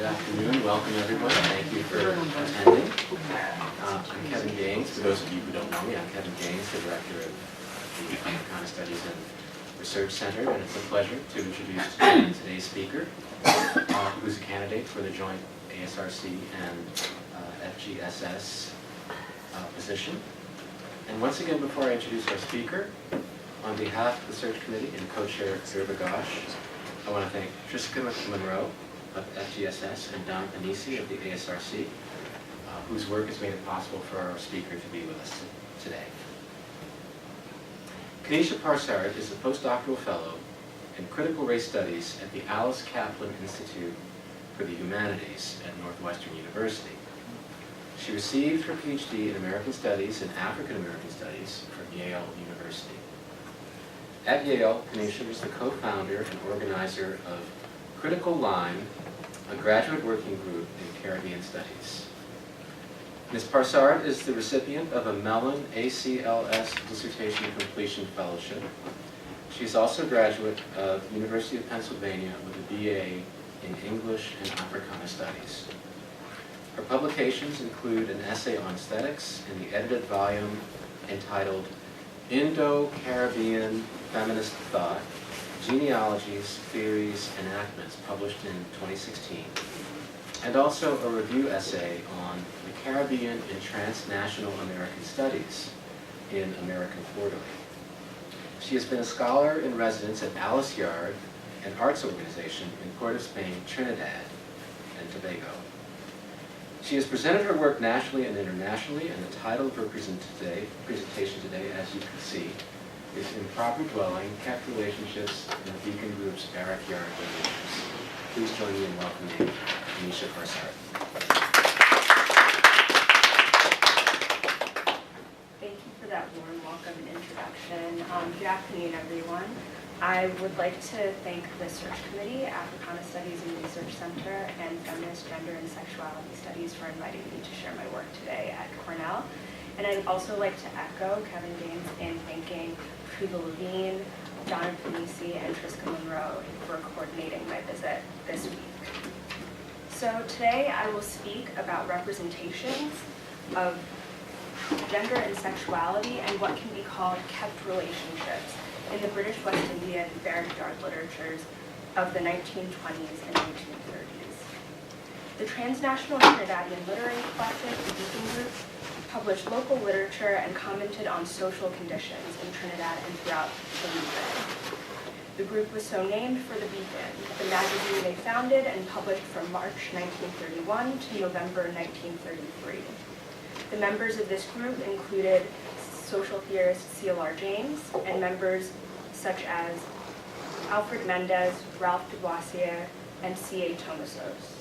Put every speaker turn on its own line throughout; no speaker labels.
Good afternoon. Welcome, everyone. Thank you for attending. I'm Kevin Gaines. For those of you who don't know me, I'm Kevin Gaines, the director of the Africana Studies and Research Center, and it's a pleasure to introduce today's speaker, who's a candidate for the joint ASRC and FGSS position. And once again, before I introduce our speaker, on behalf of the search committee and co-chair Zirba Ghosh, I want to thank Triska Monroe of FGSS and Don Anisi of the ASRC, whose work has made it possible for our speaker to be with us today. Kaneesha Parsard is a postdoctoral fellow in critical race studies at the Alice Kaplan Institute for the Humanities at Northwestern University. She received her PhD in American Studies and African American Studies from Yale University. At Yale, Kaneesha was the co-founder and organizer of Critical Line, a graduate working group in Caribbean Studies. Ms. Parsard is the recipient of a Mellon ACLS Dissertation Completion Fellowship. She's also a graduate of the University of Pennsylvania with a BA in English and Africana Studies. Her publications include an essay on aesthetics in the edited volume entitled Indo-Caribbean Feminist Thought, Genealogies, Theories, Enactments, published in 2016, and also a review essay on the Caribbean in Transnational American Studies in American Quarterly. She has been a scholar in residence at Barrack Yard, an arts organization in Port of Spain, Trinidad and Tobago. She has presented her work nationally and internationally, and the title of her presentation today, as you can see, is Improper Dwelling, Kept Relationships in the Beacon Group's Barrack Yard Lineages. Please join me in welcoming Kaneesha Parsard.
Thank you for that warm welcome and introduction. Good afternoon, everyone. I would like to thank the Search Committee, Africana Studies and Research Center, and Feminist Gender and Sexuality Studies for inviting me to share my work today at Cornell. And I'd also like to echo Kevin Gaines in thanking Hugo Levine, Donna Panisi, and Triska Monroe for coordinating my visit this week. So today I will speak about representations of gender and sexuality and what can be called kept relationships in the British West Indian Barrack Yard literatures of the 1920s and 1930s. The transnational Trinidadian literary collective, the Beacon Group, published local literature and commented on social conditions in Trinidad and throughout the region. The group was so named for the Beacon, the magazine they founded and published from March 1931 to November 1933. The members of this group included social theorist C.L.R. James and members such as Alfred Mendez, Ralph Duboisier, and C.A. Tomasos.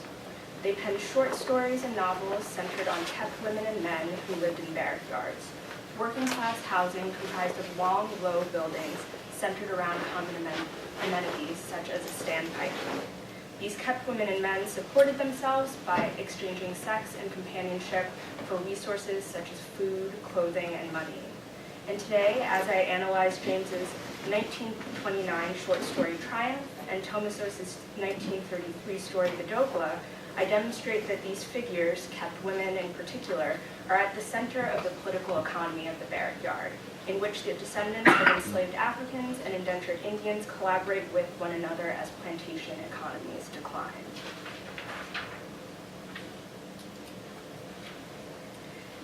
They penned short stories and novels centered on kept women and men who lived in barrack yards, working-class housing comprised of long, low buildings centered around common amenities such as a standpipe. These kept women and men supported themselves by exchanging sex and companionship for resources such as food, clothing, and money. And today, as I analyze James's 1929 short story Triumph and Tomasos' 1933 story The Dokla, I demonstrate that these figures, kept women in particular, are at the center of the political economy of the Barrack Yard, in which the descendants of enslaved Africans and indentured Indians collaborate with one another as plantation economies decline.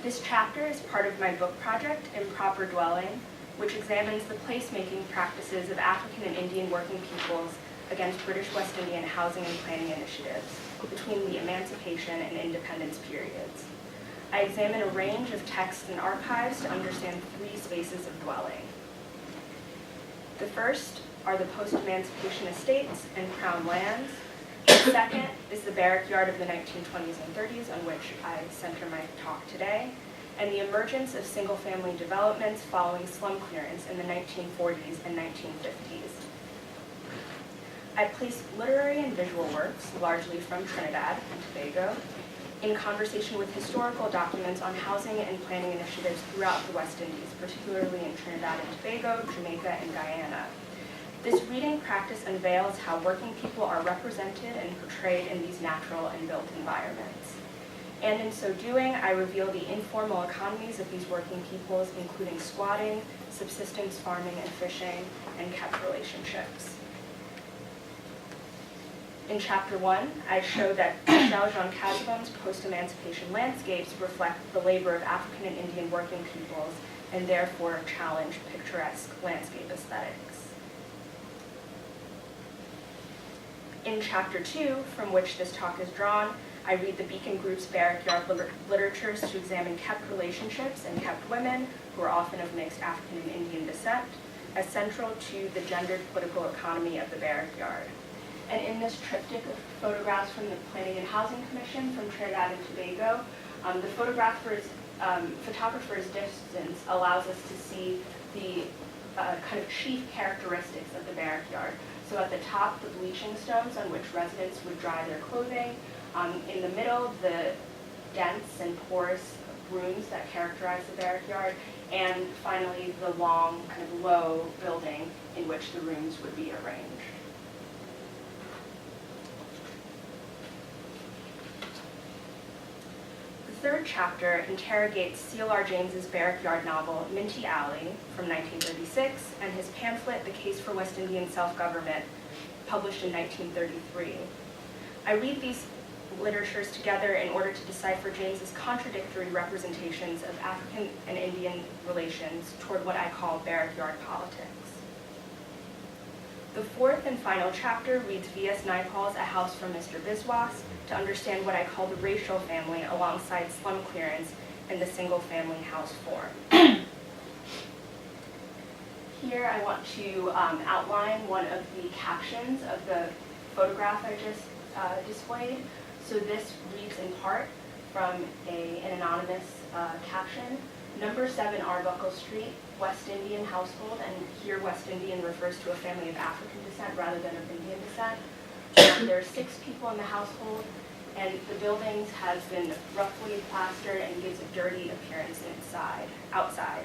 This chapter is part of my book project, Improper Dwelling, which examines the placemaking practices of African and Indian working peoples against British West Indian housing and planning initiatives between the Emancipation and Independence periods. I examine a range of texts and archives to understand three spaces of dwelling. The first are the post-emancipation estates and crown lands. The second is the Barrack Yard of the 1920s and 30s, on which I center my talk today, and the emergence of single-family developments following slum clearance in the 1940s and 1950s. I place literary and visual works, largely from Trinidad and Tobago, in conversation with historical documents on housing and planning initiatives throughout the West Indies, particularly in Trinidad and Tobago, Jamaica, and Guyana. This reading practice unveils how working people are represented and portrayed in these natural and built environments. And in so doing, I reveal the informal economies of these working peoples, including squatting, subsistence farming and fishing, and kept relationships. In Chapter 1, I show that Michel Jean Casabon's post-emancipation landscapes reflect the labor of African and Indian working peoples and therefore challenge picturesque landscape aesthetics. In Chapter 2, from which this talk is drawn, I read the Beacon Group's Barrack Yard literatures to examine kept relationships and kept women, who are often of mixed African and Indian descent, as central to the gendered political economy of the Barrack Yard. And in this triptych of photographs from the Planning and Housing Commission from Trinidad and Tobago, the photographer's distance allows us to see the kind of chief characteristics of the Barrack Yard. So at the top, the bleaching stones on which residents would dry their clothing. In the middle, the dense and porous rooms that characterize the Barrack Yard. And finally, the long, kind of low building in which the rooms would be arranged. The third chapter interrogates C.L.R. James's Barrack Yard novel, Minty Alley, from 1936, and his pamphlet, The Case for West Indian Self-Government, published in 1933. I read these literatures together in order to decipher James's contradictory representations of African and Indian relations toward what I call Barrack Yard politics. The fourth and final chapter reads V.S. Naipaul's A House for Mr. Biswas to understand what I call the racial family alongside slum clearance and the single-family house form. Here I want to outline one of the captions of the photograph I just displayed. So this reads in part from an anonymous caption, Number 7 Arbuckle Street, West Indian household, and here West Indian refers to a family of African descent rather than of Indian descent. There are 6 people in the household, and the buildings have been roughly plastered and gives a dirty appearance outside.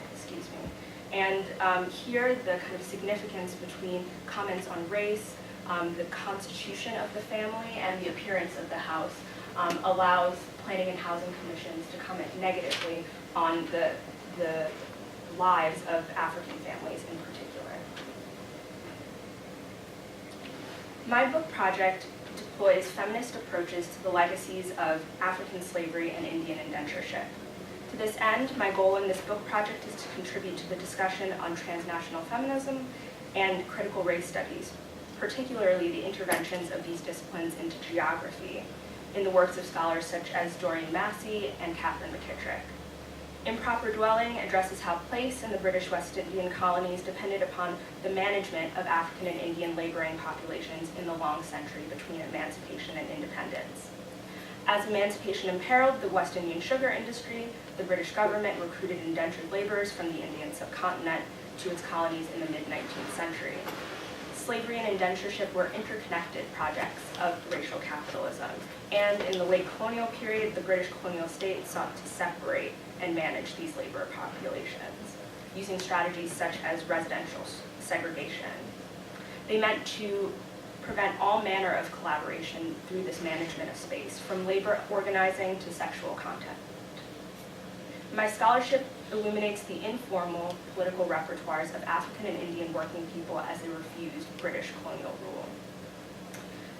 And here the kind of significance between comments on race, the constitution of the family, and the appearance of the house allows planning and housing commissions to comment negatively on the lives of African families in particular. My book project deploys feminist approaches to the legacies of African slavery and Indian indentureship. To this end, my goal in this book project is to contribute to the discussion on transnational feminism and critical race studies, particularly the interventions of these disciplines into geography, in the works of scholars such as Doreen Massey and Catherine McKittrick. Improper dwelling addresses how place in the British West Indian colonies depended upon the management of African and Indian laboring populations in the long century between emancipation and independence. As emancipation imperiled the West Indian sugar industry, the British government recruited indentured laborers from the Indian subcontinent to its colonies in the mid-19th century. Slavery and indentureship were interconnected projects of racial capitalism, and in the late colonial period, the British colonial state sought to separate and manage these labor populations, using strategies such as residential segregation. They meant to prevent all manner of collaboration through this management of space, from labor organizing to sexual contact. My scholarship illuminates the informal political repertoires of African and Indian working people as they refused British colonial rule.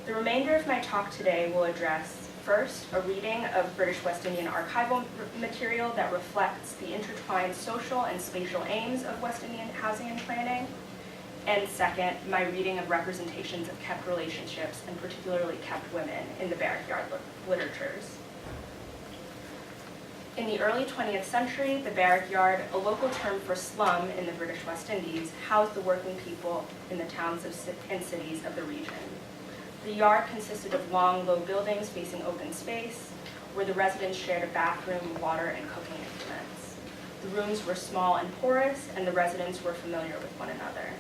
The remainder of my talk today will address, first, a reading of British West Indian archival material that reflects the intertwined social and spatial aims of West Indian housing and planning, and second, my reading of representations of kept relationships, and particularly kept women, in the Barrack Yard literatures. In the early 20th century, the Barrack Yard, a local term for slum in the British West Indies, housed the working people in the towns and cities of the region. The yard consisted of long, low buildings facing open space, where the residents shared a bathroom, water, and cooking implements. The rooms were small and porous, and the residents were familiar with one another.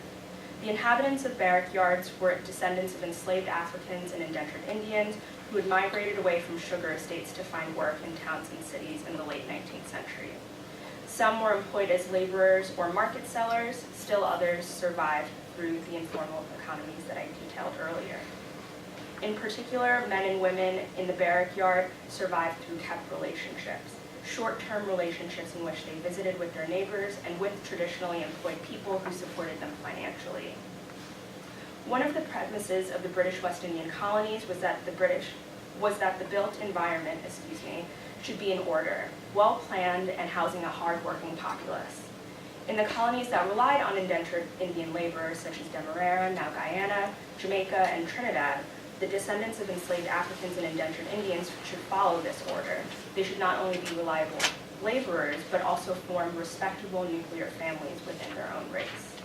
The inhabitants of Barrack Yards were descendants of enslaved Africans and indentured Indians who had migrated away from sugar estates to find work in towns and cities in the late 19th century. Some were employed as laborers or market sellers, still others survived through the informal economies that I detailed earlier. In particular, men and women in the Barrack Yard survived through kept relationships, short-term relationships in which they visited with their neighbors and with traditionally employed people who supported them financially. One of the premises of the British West Indian colonies was that the built environment, should be in order, well-planned, and housing a hard-working populace. In the colonies that relied on indentured Indian laborers such as Demerara, now Guyana, Jamaica, and Trinidad, the descendants of enslaved Africans and indentured Indians should follow this order. They should not only be reliable laborers, but also form respectable nuclear families within their own race.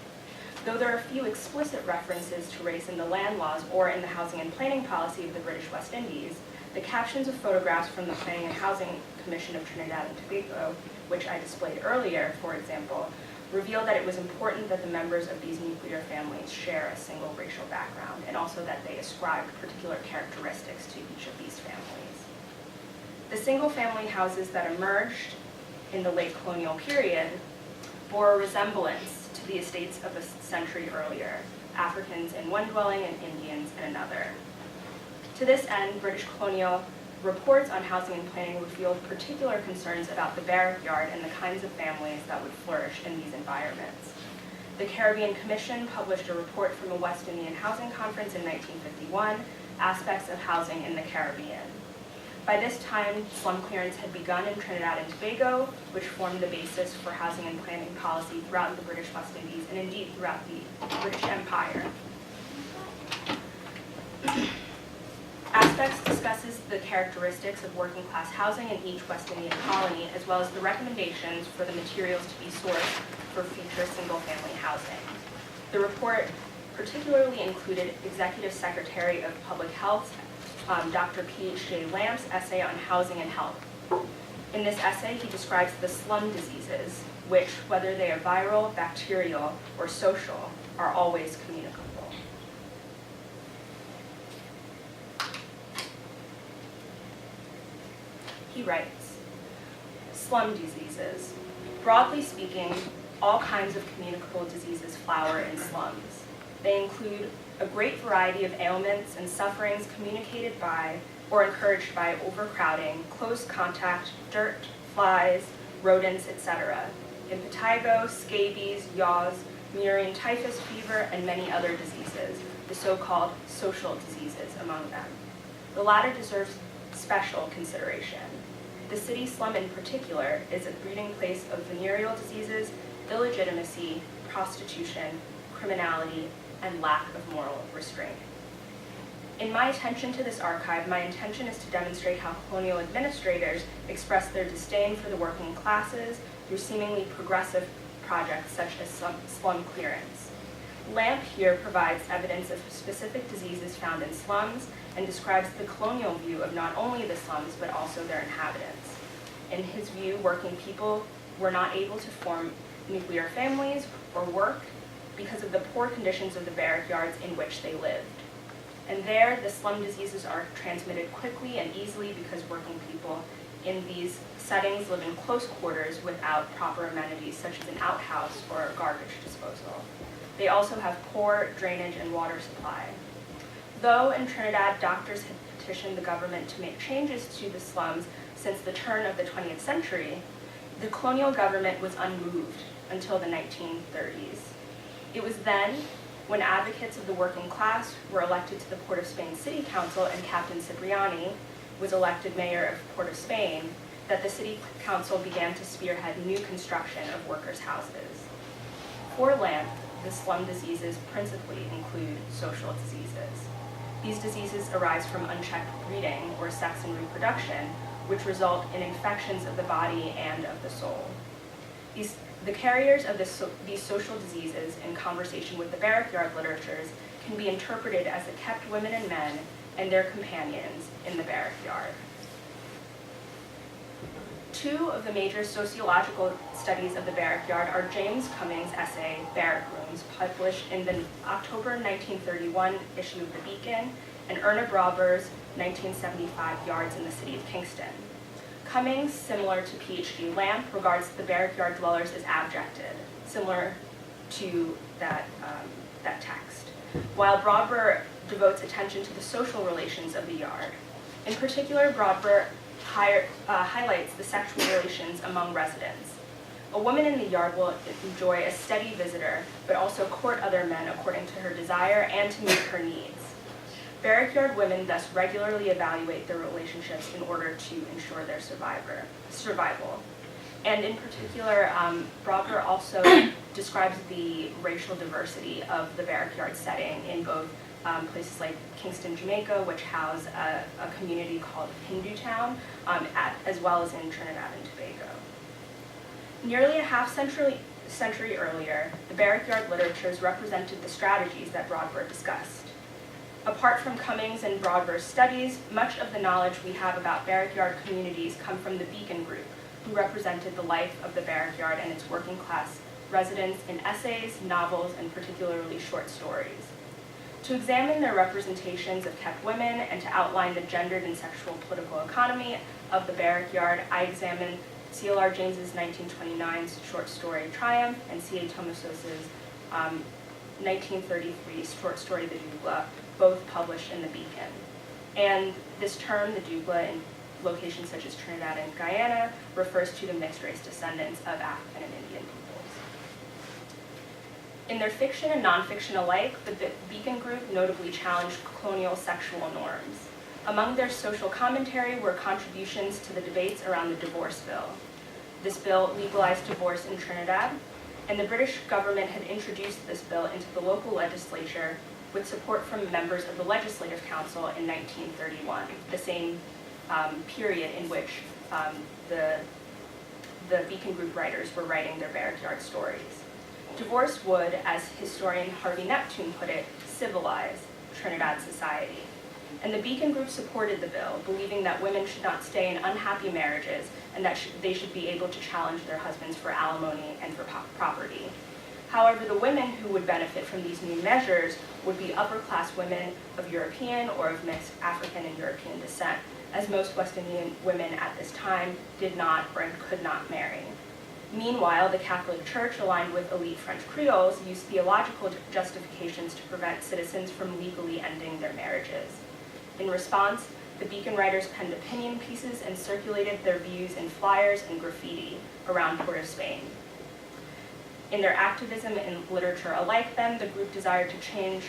Though there are few explicit references to race in the land laws or in the housing and planning policy of the British West Indies, the captions of photographs from the Planning and Housing Commission of Trinidad and Tobago, which I displayed earlier, for example, reveal that it was important that the members of these nuclear families share a single racial background, and also that they ascribed particular characteristics to each of these families. The single-family houses that emerged in the late colonial period bore a resemblance to the estates of a century earlier, Africans in one dwelling and Indians in another. To this end, British colonial reports on housing and planning revealed particular concerns about the Barrack Yard and the kinds of families that would flourish in these environments. The Caribbean Commission published a report from a West Indian Housing Conference in 1951, Aspects of Housing in the Caribbean. By this time, slum clearance had begun in Trinidad and Tobago, which formed the basis for housing and planning policy throughout the British West Indies and indeed throughout the British Empire. Aspects discusses the characteristics of working class housing in each West Indian colony, as well as the recommendations for the materials to be sourced for future single-family housing. The report particularly included Executive Secretary of Public Health, Dr. P.H.J. Lamp's essay on housing and health. In this essay, he describes the slum diseases, which, whether they are viral, bacterial, or social, are always communicable. He writes, slum diseases. Broadly speaking, all kinds of communicable diseases flower in slums. They include a great variety of ailments and sufferings communicated by or encouraged by overcrowding, close contact, dirt, flies, rodents, etc. Impetigo, scabies, yaws, murine typhus fever, and many other diseases, the so-called social diseases among them. The latter deserves special consideration. The city slum in particular is a breeding place of venereal diseases, illegitimacy, prostitution, criminality, and lack of moral restraint. In my attention to this archive, my intention is to demonstrate how colonial administrators expressed their disdain for the working classes through seemingly progressive projects such as slum clearance. Lamp here provides evidence of specific diseases found in slums and describes the colonial view of not only the slums but also their inhabitants. In his view, working people were not able to form nuclear families or work because of the poor conditions of the barrack yards in which they lived. And there, the slum diseases are transmitted quickly and easily because working people in these settings live in close quarters without proper amenities such as an outhouse or garbage disposal. They also have poor drainage and water supply. Though in Trinidad, doctors had petitioned the government to make changes to the slums since the turn of the 20th century, the colonial government was unmoved until the 1930s. It was then, when advocates of the working class were elected to the Port of Spain City Council and Captain Cipriani was elected mayor of Port of Spain, that the City Council began to spearhead new construction of workers' houses. For Lamp, the slum diseases principally include social diseases. These diseases arise from unchecked breeding or sex and reproduction, which result in infections of the body and of the soul. The carriers of these social diseases, in conversation with the barrack yard literatures, can be interpreted as the kept women and men and their companions in the barrack yard. Two of the major sociological studies of the barrack yard are James Cummings' essay, Barrack Rooms, published in the October 1931 issue of The Beacon, and Erna Brauber's 1975 Yards in the City of Kingston. Cummings, similar to P.H.D. Lamp, regards the barrack yard dwellers as abjected, similar to that that text, while Broadburr devotes attention to the social relations of the yard. In particular, Broadburr highlights the sexual relations among residents. A woman in the yard will enjoy a steady visitor, but also court other men according to her desire and to meet her needs. Barrack Yard women thus regularly evaluate their relationships in order to ensure their survival. And in particular, Broadburr also describes the racial diversity of the Barrack Yard setting in both places like Kingston, Jamaica, which house a community called Hindu Town, as well as in Trinidad and Tobago. Nearly a half-century earlier, the Barrack Yard literatures represented the strategies that Broadburr discussed. Apart from Cummings and Broadburr's studies, much of the knowledge we have about Barrack Yard communities come from the Beacon Group, who represented the life of the Barrack Yard and its working class residents in essays, novels, and particularly short stories. To examine their representations of kept women and to outline the gendered and sexual political economy of the Barrack Yard, I examined C.L.R. James's 1929 short story Triumph and C.A. Thomasos's 1933 short story The Dougla, both published in the Beacon. And this term, the Dougla, in locations such as Trinidad and Guyana, refers to the mixed-race descendants of African and Indian peoples. In their fiction and nonfiction alike, the Beacon Group notably challenged colonial sexual norms. Among their social commentary were contributions to the debates around the divorce bill. This bill legalized divorce in Trinidad, and the British government had introduced this bill into the local legislature with support from members of the Legislative Council in 1931, the same period in which the Beacon Group writers were writing their Barrack Yard stories. Divorce would, as historian Harvey Neptune put it, civilize Trinidad society. And the Beacon Group supported the bill, believing that women should not stay in unhappy marriages and that they should be able to challenge their husbands for alimony and for property. However, the women who would benefit from these new measures would be upper-class women of European or of mixed African and European descent, as most West Indian women at this time did not or could not marry. Meanwhile, the Catholic Church, aligned with elite French Creoles, used theological justifications to prevent citizens from legally ending their marriages. In response, the Beacon writers penned opinion pieces and circulated their views in flyers and graffiti around Port of Spain. In their activism and literature alike, then, the group desired to change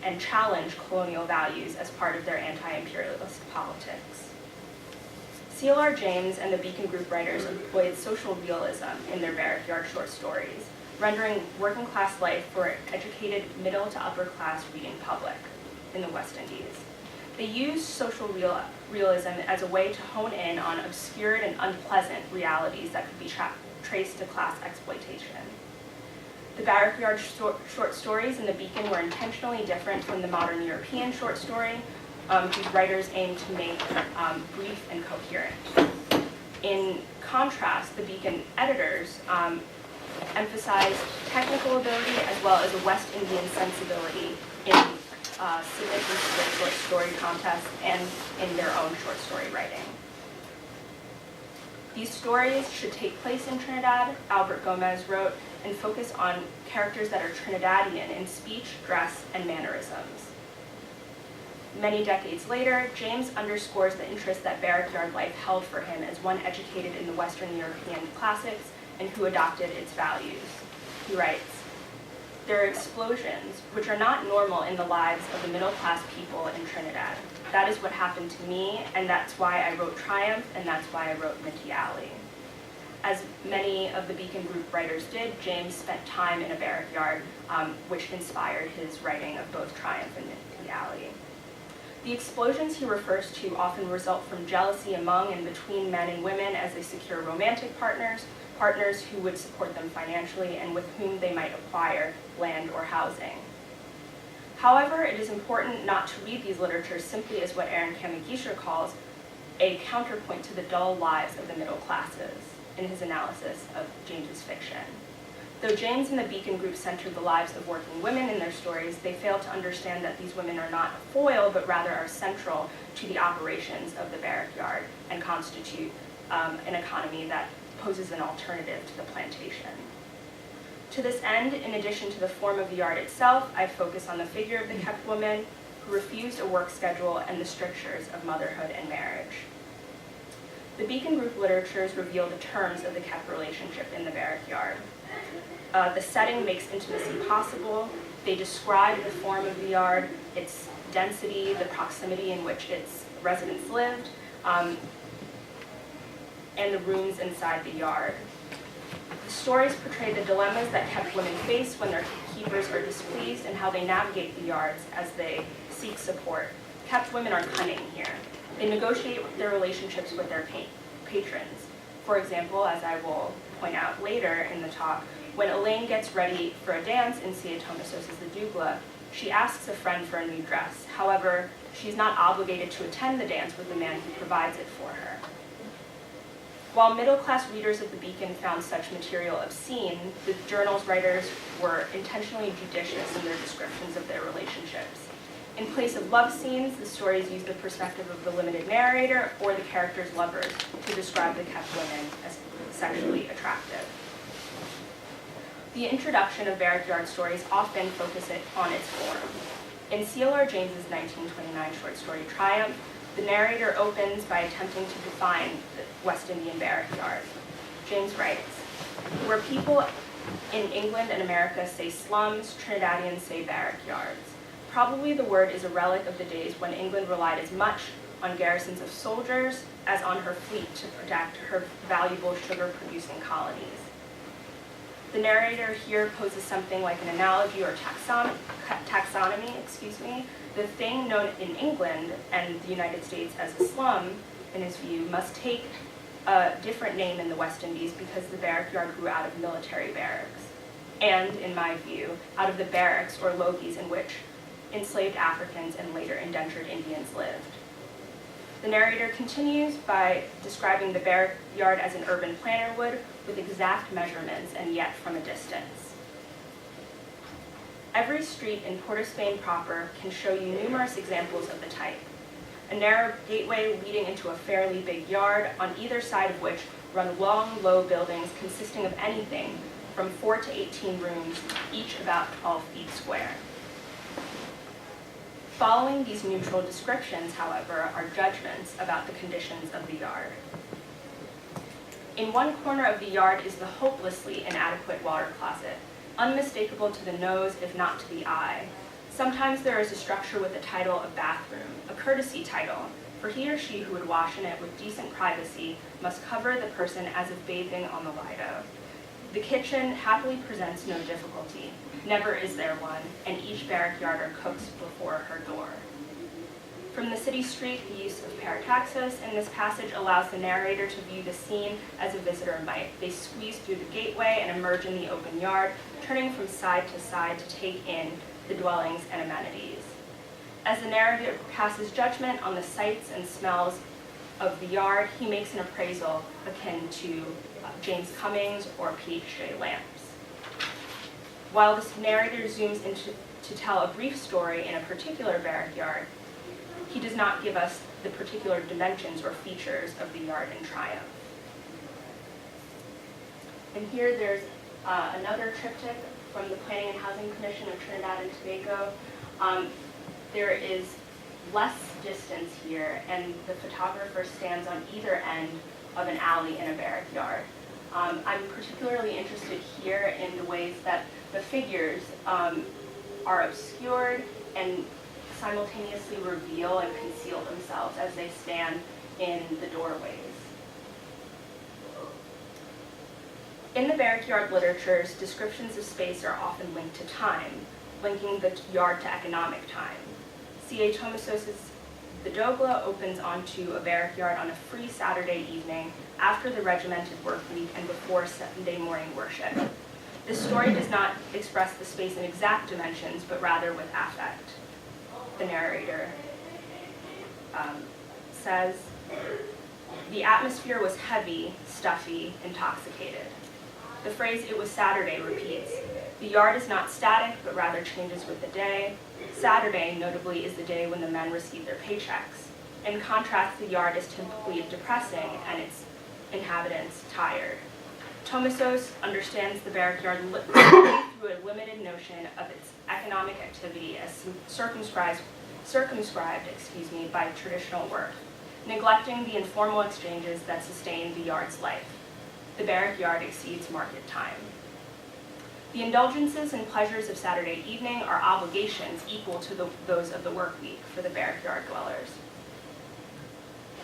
and challenge colonial values as part of their anti-imperialist politics. C.L.R. James and the Beacon Group writers employed social realism in their Barrack Yard short stories, rendering working class life for an educated middle to upper class reading public in the West Indies. They used social realism as a way to hone in on obscured and unpleasant realities that could be traced to class exploitation. The Barrack Yard short stories in the Beacon were intentionally different from the modern European short story, whose writers aimed to make brief and coherent. In contrast, the Beacon editors emphasized technical ability as well as a West Indian sensibility in submissions to their short story contests and in their own short story writing. These stories should take place in Trinidad, Albert Gomez wrote, and focus on characters that are Trinidadian in speech, dress, and mannerisms. Many decades later, James underscores the interest that Barrack Yard life held for him as one educated in the Western European classics and who adopted its values. He writes, "There are explosions which are not normal in the lives of the middle-class people in Trinidad. That is what happened to me, and that's why I wrote Triumph, and that's why I wrote Minty Alley." As many of the Beacon Group writers did, James spent time in a Barrack Yard, which inspired his writing of both Triumph and Minty Alley. The explosions he refers to often result from jealousy among and between men and women as they secure romantic partners who would support them financially and with whom they might acquire land or housing. However, it is important not to read these literatures simply as what Aaron Kaneesha calls a counterpoint to the dull lives of the middle classes in his analysis of James's fiction. Though James and the Beacon Group centered the lives of working women in their stories, they failed to understand that these women are not a foil, but rather are central to the operations of the Barrack Yard and constitute an economy that poses an alternative to the plantation. To this end, in addition to the form of the yard itself, I focus on the figure of the kept woman who refused a work schedule and the strictures of motherhood and marriage. The Beacon Group literatures reveal the terms of the kept relationship in the Barrack Yard. The setting makes intimacy possible. They describe the form of the yard, its density, the proximity in which its residents lived, and the rooms inside the yard. The stories portray the dilemmas that kept women face when their keepers are displeased and how they navigate the yards as they seek support. Kept women are cunning here. They negotiate their relationships with their patrons. For example, as I will point out later in the talk, when Elaine gets ready for a dance in Tommasos's The Douglas, she asks a friend for a new dress. However, she's not obligated to attend the dance with the man who provides it for her. While middle-class readers of the Beacon found such material obscene, the journal's writers were intentionally judicious in their descriptions of their relationships. In place of love scenes, the stories use the perspective of the limited narrator or the character's lovers to describe the kept women as sexually attractive. The introduction of Barrack Yard stories often focus on its form. In C.L.R. James's 1929 short story Triumph, the narrator opens by attempting to define the West Indian Barrack Yard. James writes, "Where people in England and America say slums, Trinidadians say barrack yards. Probably the word is a relic of the days when England relied as much on garrisons of soldiers as on her fleet to protect her valuable sugar-producing colonies." The narrator here poses something like an analogy or taxonomy. The thing known in England and the United States as a slum, in his view, must take a different name in the West Indies because the barrack yard grew out of military barracks, and, in my view, out of the barracks or logies in which enslaved Africans and later indentured Indians lived. The narrator continues by describing the barrack yard as an urban planter would, with exact measurements and yet from a distance. Every street in Port of Spain proper can show you numerous examples of the type. A narrow gateway leading into a fairly big yard, on either side of which run long, low buildings consisting of anything from 4 to 18 rooms, each about 12 feet square. Following these neutral descriptions, however, are judgments about the conditions of the yard. In one corner of the yard is the hopelessly inadequate water closet, unmistakable to the nose if not to the eye. Sometimes there is a structure with the title of bathroom, a courtesy title, for he or she who would wash in it with decent privacy must cover the person as if bathing on the Lido. The kitchen happily presents no difficulty. Never is there one, and each barrack yarder cooks before her door. From the city street, the use of parataxis in this passage allows the narrator to view the scene as a visitor might. They squeeze through the gateway and emerge in the open yard, turning from side to side to take in the dwellings and amenities. As the narrator passes judgment on the sights and smells of the yard, he makes an appraisal akin to James Cummings or P.H.J. Lamps. While this narrator zooms into to tell a brief story in a particular barrack yard, he does not give us the particular dimensions or features of the yard in Triumph. And here there's another triptych from the Planning and Housing Commission of Trinidad and Tobago. There is less distance here, and the photographer stands on either end of an alley in a barrack yard. I'm particularly interested here in the ways that the figures are obscured and simultaneously reveal and conceal themselves as they stand in the doorways. In the barrack yard literatures, descriptions of space are often linked to time, linking the yard to economic time. C.A. Tommasos's The Douglas opens onto a barrack yard on a free Saturday evening after the regimented work week and before Sunday morning worship. This story does not express the space in exact dimensions, but rather with affect. The narrator says, "The atmosphere was heavy, stuffy, intoxicated." The phrase "it was Saturday" repeats. The yard is not static, but rather changes with the day. Saturday, notably, is the day when the men receive their paychecks. In contrast, the yard is typically depressing and its inhabitants tired.
Tomasos understands the Barrack Yard through a limited notion of its economic activity as circumscribed by traditional work, neglecting the informal exchanges that sustain the yard's life. The Barrack Yard exceeds market time. The indulgences and pleasures of Saturday evening are obligations equal to those of the work week for the Barrack Yard dwellers.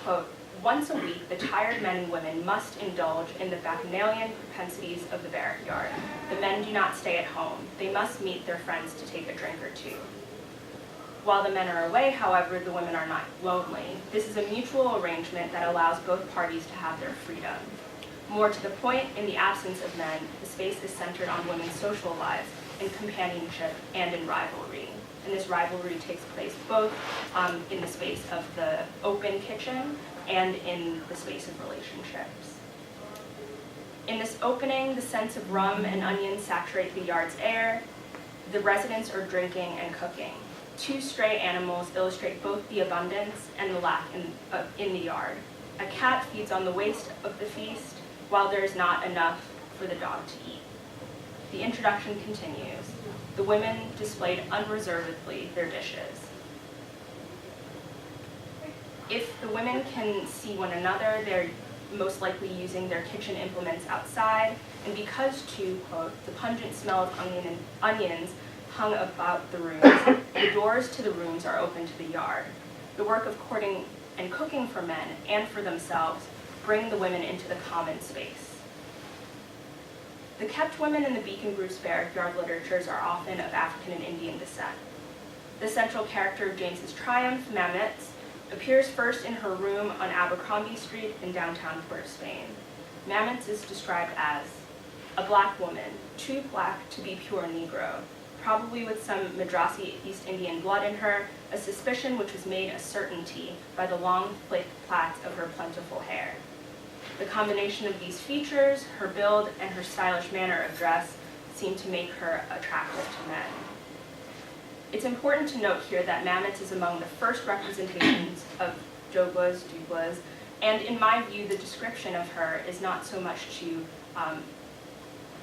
Quote, once a week, the tired men and women must indulge in the bacchanalian propensities of the Barrack Yard. The men do not stay at home. They must meet their friends to take a drink or two. While the men are away, however, the women are not lonely. This is a mutual arrangement that allows both parties to have their freedom. More to the point, in the absence of men, the space is centered on women's social lives, in companionship, and in rivalry. And this rivalry takes place both in the space of the open kitchen and in the space of relationships. In this opening, the scents of rum and onions saturate the yard's air. The residents are drinking and cooking. Two stray animals illustrate both the abundance and the lack in the yard. A cat feeds on the waste of the feast, while there is not enough for the dog to eat. The introduction continues. The women displayed unreservedly their dishes. If the women can see one another, they're most likely using their kitchen implements outside, and because, too, quote, the pungent smell of onions hung about the rooms, the doors to the rooms are open to the yard. The work of courting and cooking for men and for themselves bring the women into the common space. The kept women in the Beacon Group's Barrack Yard literatures are often of African and Indian descent. The central character of James's triumph, Mamets, appears first in her room on Abercrombie Street in downtown Port of Spain. Mamets is described as a black woman, too black to be pure Negro, probably with some Madrasi East Indian blood in her, a suspicion which was made a certainty by the long, thick plaits of her plentiful hair. The combination of these features, her build, and her stylish manner of dress seem to make her attractive to men. It's important to note here that Mamets is among the first representations of Doglas, and in my view, the description of her is not so much to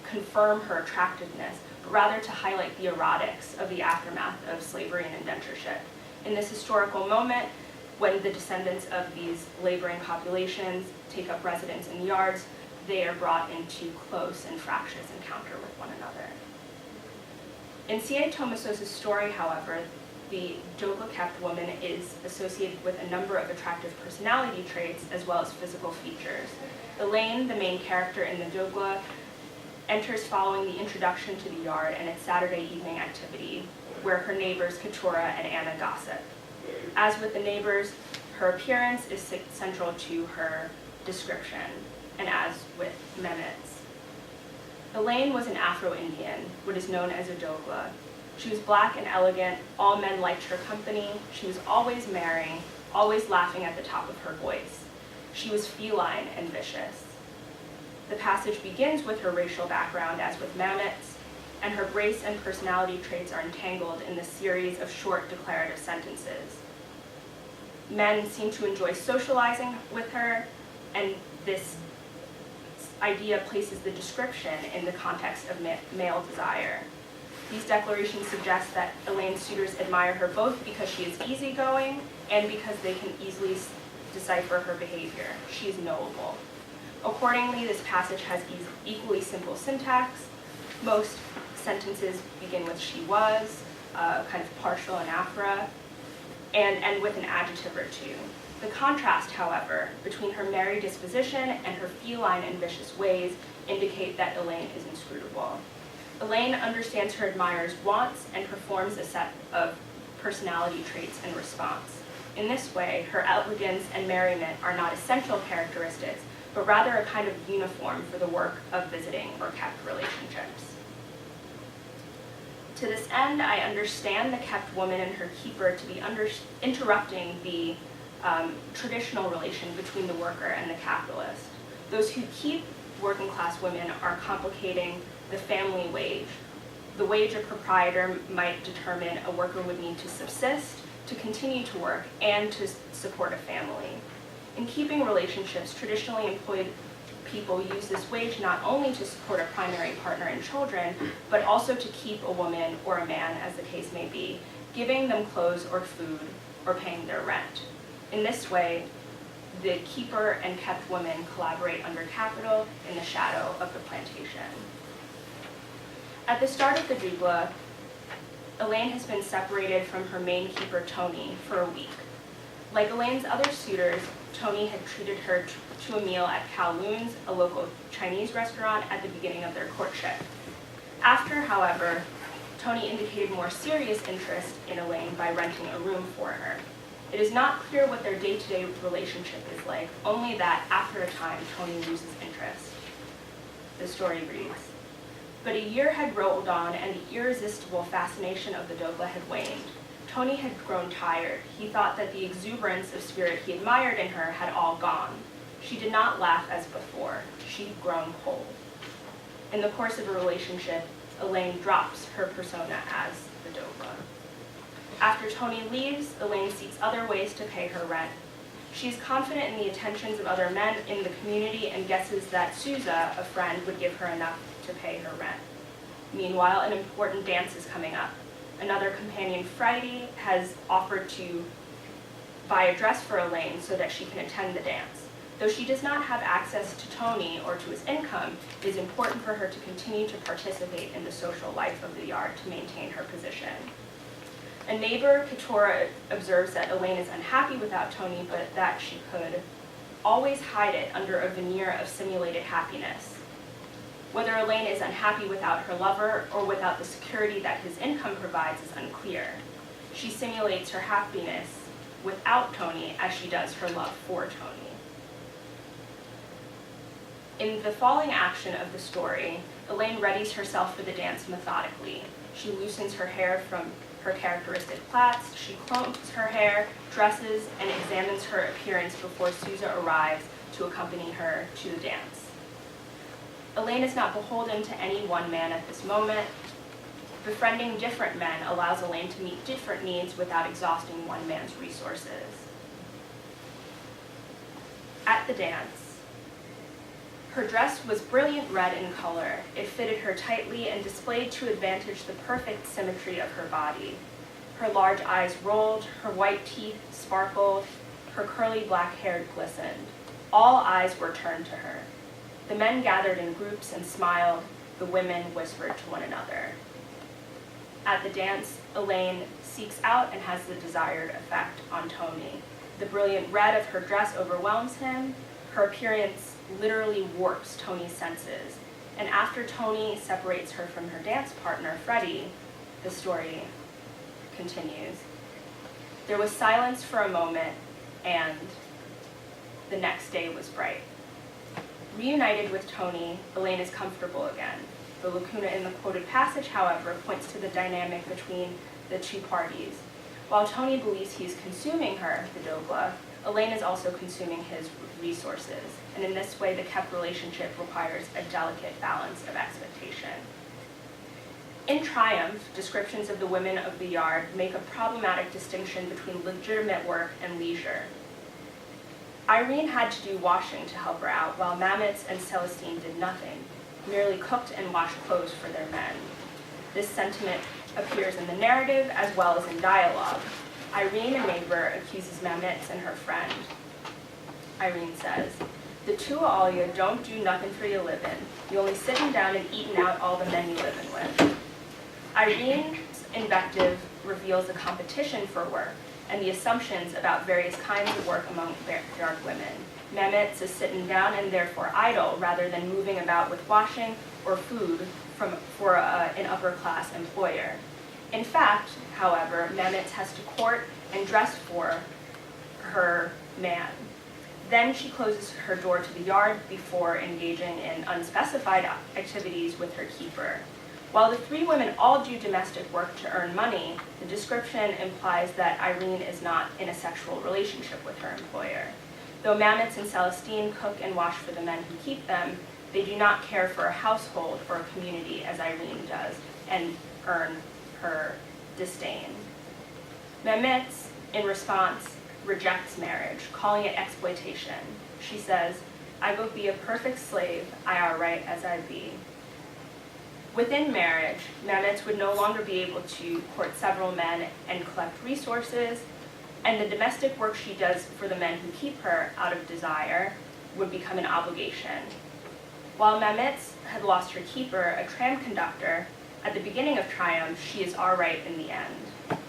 confirm her attractiveness, but rather to highlight the erotics of the aftermath of slavery and indentureship. In this historical moment, when the descendants of these laboring populations take up residence in yards, they are brought into close and fractious encounter with one another. In C.A. Tomasos' story, however, the Dogla kept woman is associated with a number of attractive personality traits as well as physical features. Elaine, the main character in the Dogla, enters following the introduction to the yard and its Saturday evening activity, where her neighbors Keturah and Anna gossip. As with the neighbors, her appearance is central to her description, and as with Mamets. Elaine was an Afro-Indian, what is known as a Dogla. She was black and elegant, all men liked her company, she was always merry, always laughing at the top of her voice. She was feline and vicious. The passage begins with her racial background, as with Mamets, and her race and personality traits are entangled in the series of short declarative sentences. Men seem to enjoy socializing with her, and this idea places the description in the context of male desire. These declarations suggest that Elaine's suitors admire her both because she is easygoing and because they can easily decipher her behavior. She is knowable. Accordingly, this passage has equally simple syntax. Most sentences begin with she was, kind of partial anaphora, and with an adjective or two. The contrast, however, between her merry disposition and her feline and vicious ways indicate that Elaine is inscrutable. Elaine understands her admirers' wants and performs a set of personality traits in response. In this way, her elegance and merriment are not essential characteristics, but rather a kind of uniform for the work of visiting or kept relationships. To this end, I understand the kept woman and her keeper to be interrupting the traditional relation between the worker and the capitalist. Those who keep working class women are complicating the family wage. The wage a proprietor might determine a worker would need to subsist, to continue to work, and to support a family. In keeping relationships, traditionally employed people use this wage not only to support a primary partner and children, but also to keep a woman or a man, as the case may be, giving them clothes or food or paying their rent. In this way, the keeper and kept women collaborate under capital in the shadow of the plantation. At the start of the dubla, Elaine has been separated from her main keeper, Tony, for a week. Like Elaine's other suitors, Tony had treated her to a meal at Kowloon's, a local Chinese restaurant, at the beginning of their courtship. After, however, Tony indicated more serious interest in Elaine by renting a room for her. It is not clear what their day-to-day relationship is like, only that after a time, Tony loses interest. The story reads, "But a year had rolled on and the irresistible fascination of the Dogla had waned. Tony had grown tired. He thought that the exuberance of spirit he admired in her had all gone. She did not laugh as before. She'd grown cold." In the course of a relationship, Elaine drops her persona as the Dogla. After Tony leaves, Elaine seeks other ways to pay her rent. She is confident in the attentions of other men in the community and guesses that Sousa, a friend, would give her enough to pay her rent. Meanwhile, an important dance is coming up. Another companion, Freddie, has offered to buy a dress for Elaine so that she can attend the dance. Though she does not have access to Tony or to his income, it is important for her to continue to participate in the social life of the yard to maintain her position. A neighbor, Keturah, observes that Elaine is unhappy without Tony, but that she could always hide it under a veneer of simulated happiness. Whether Elaine is unhappy without her lover or without the security that his income provides is unclear. She simulates her happiness without Tony as she does her love for Tony. In the falling action of the story, Elaine readies herself for the dance methodically. She loosens her hair from her characteristic plaits, she combs her hair, dresses, and examines her appearance before Sousa arrives to accompany her to the dance. Elaine is not beholden to any one man at this moment. Befriending different men allows Elaine to meet different needs without exhausting one man's resources. At the dance, her dress was brilliant red in color. It fitted her tightly and displayed to advantage the perfect symmetry of her body. Her large eyes rolled, her white teeth sparkled, her curly black hair glistened. All eyes were turned to her. The men gathered in groups and smiled. The women whispered to one another. At the dance, Elaine seeks out and has the desired effect on Tony. The brilliant red of her dress overwhelms him. Her appearance literally warps Tony's senses. And after Tony separates her from her dance partner, Freddie, the story continues. There was silence for a moment, and the next day was bright. Reunited with Tony, Elaine is comfortable again. The lacuna in the quoted passage, however, points to the dynamic between the two parties. While Tony believes he's consuming her, the Dogla, Elaine is also consuming his resources, and in this way the kept relationship requires a delicate balance of expectation. In Triumph, descriptions of the women of the yard make a problematic distinction between legitimate work and leisure. Irene had to do washing to help her out, while Mametz and Celestine did nothing, merely cooked and washed clothes for their men. This sentiment appears in the narrative as well as in dialogue. Irene, a neighbor, accuses Mametz and her friend. Irene says, "The two of all you don't do nothing for your living. You only sitting down and eating out all the men you living with." Irene's invective reveals a competition for work and the assumptions about various kinds of work among yard women. Mametz is sitting down and therefore idle rather than moving about with washing or food for an upper-class employer. In fact, however, Mametz has to court and dress for her man. Then she closes her door to the yard before engaging in unspecified activities with her keeper. While the three women all do domestic work to earn money, the description implies that Irene is not in a sexual relationship with her employer. Though Mametz and Celestine cook and wash for the men who keep them, they do not care for a household or a community as Irene does and earn her disdain. Mametz, in response, rejects marriage, calling it exploitation. She says, I will be a perfect slave, I are right as I be. Within marriage, Mehmet would no longer be able to court several men and collect resources, and the domestic work she does for the men who keep her out of desire would become an obligation. While Mehmet had lost her keeper, a tram conductor, at the beginning of triumph, she is all right in the end.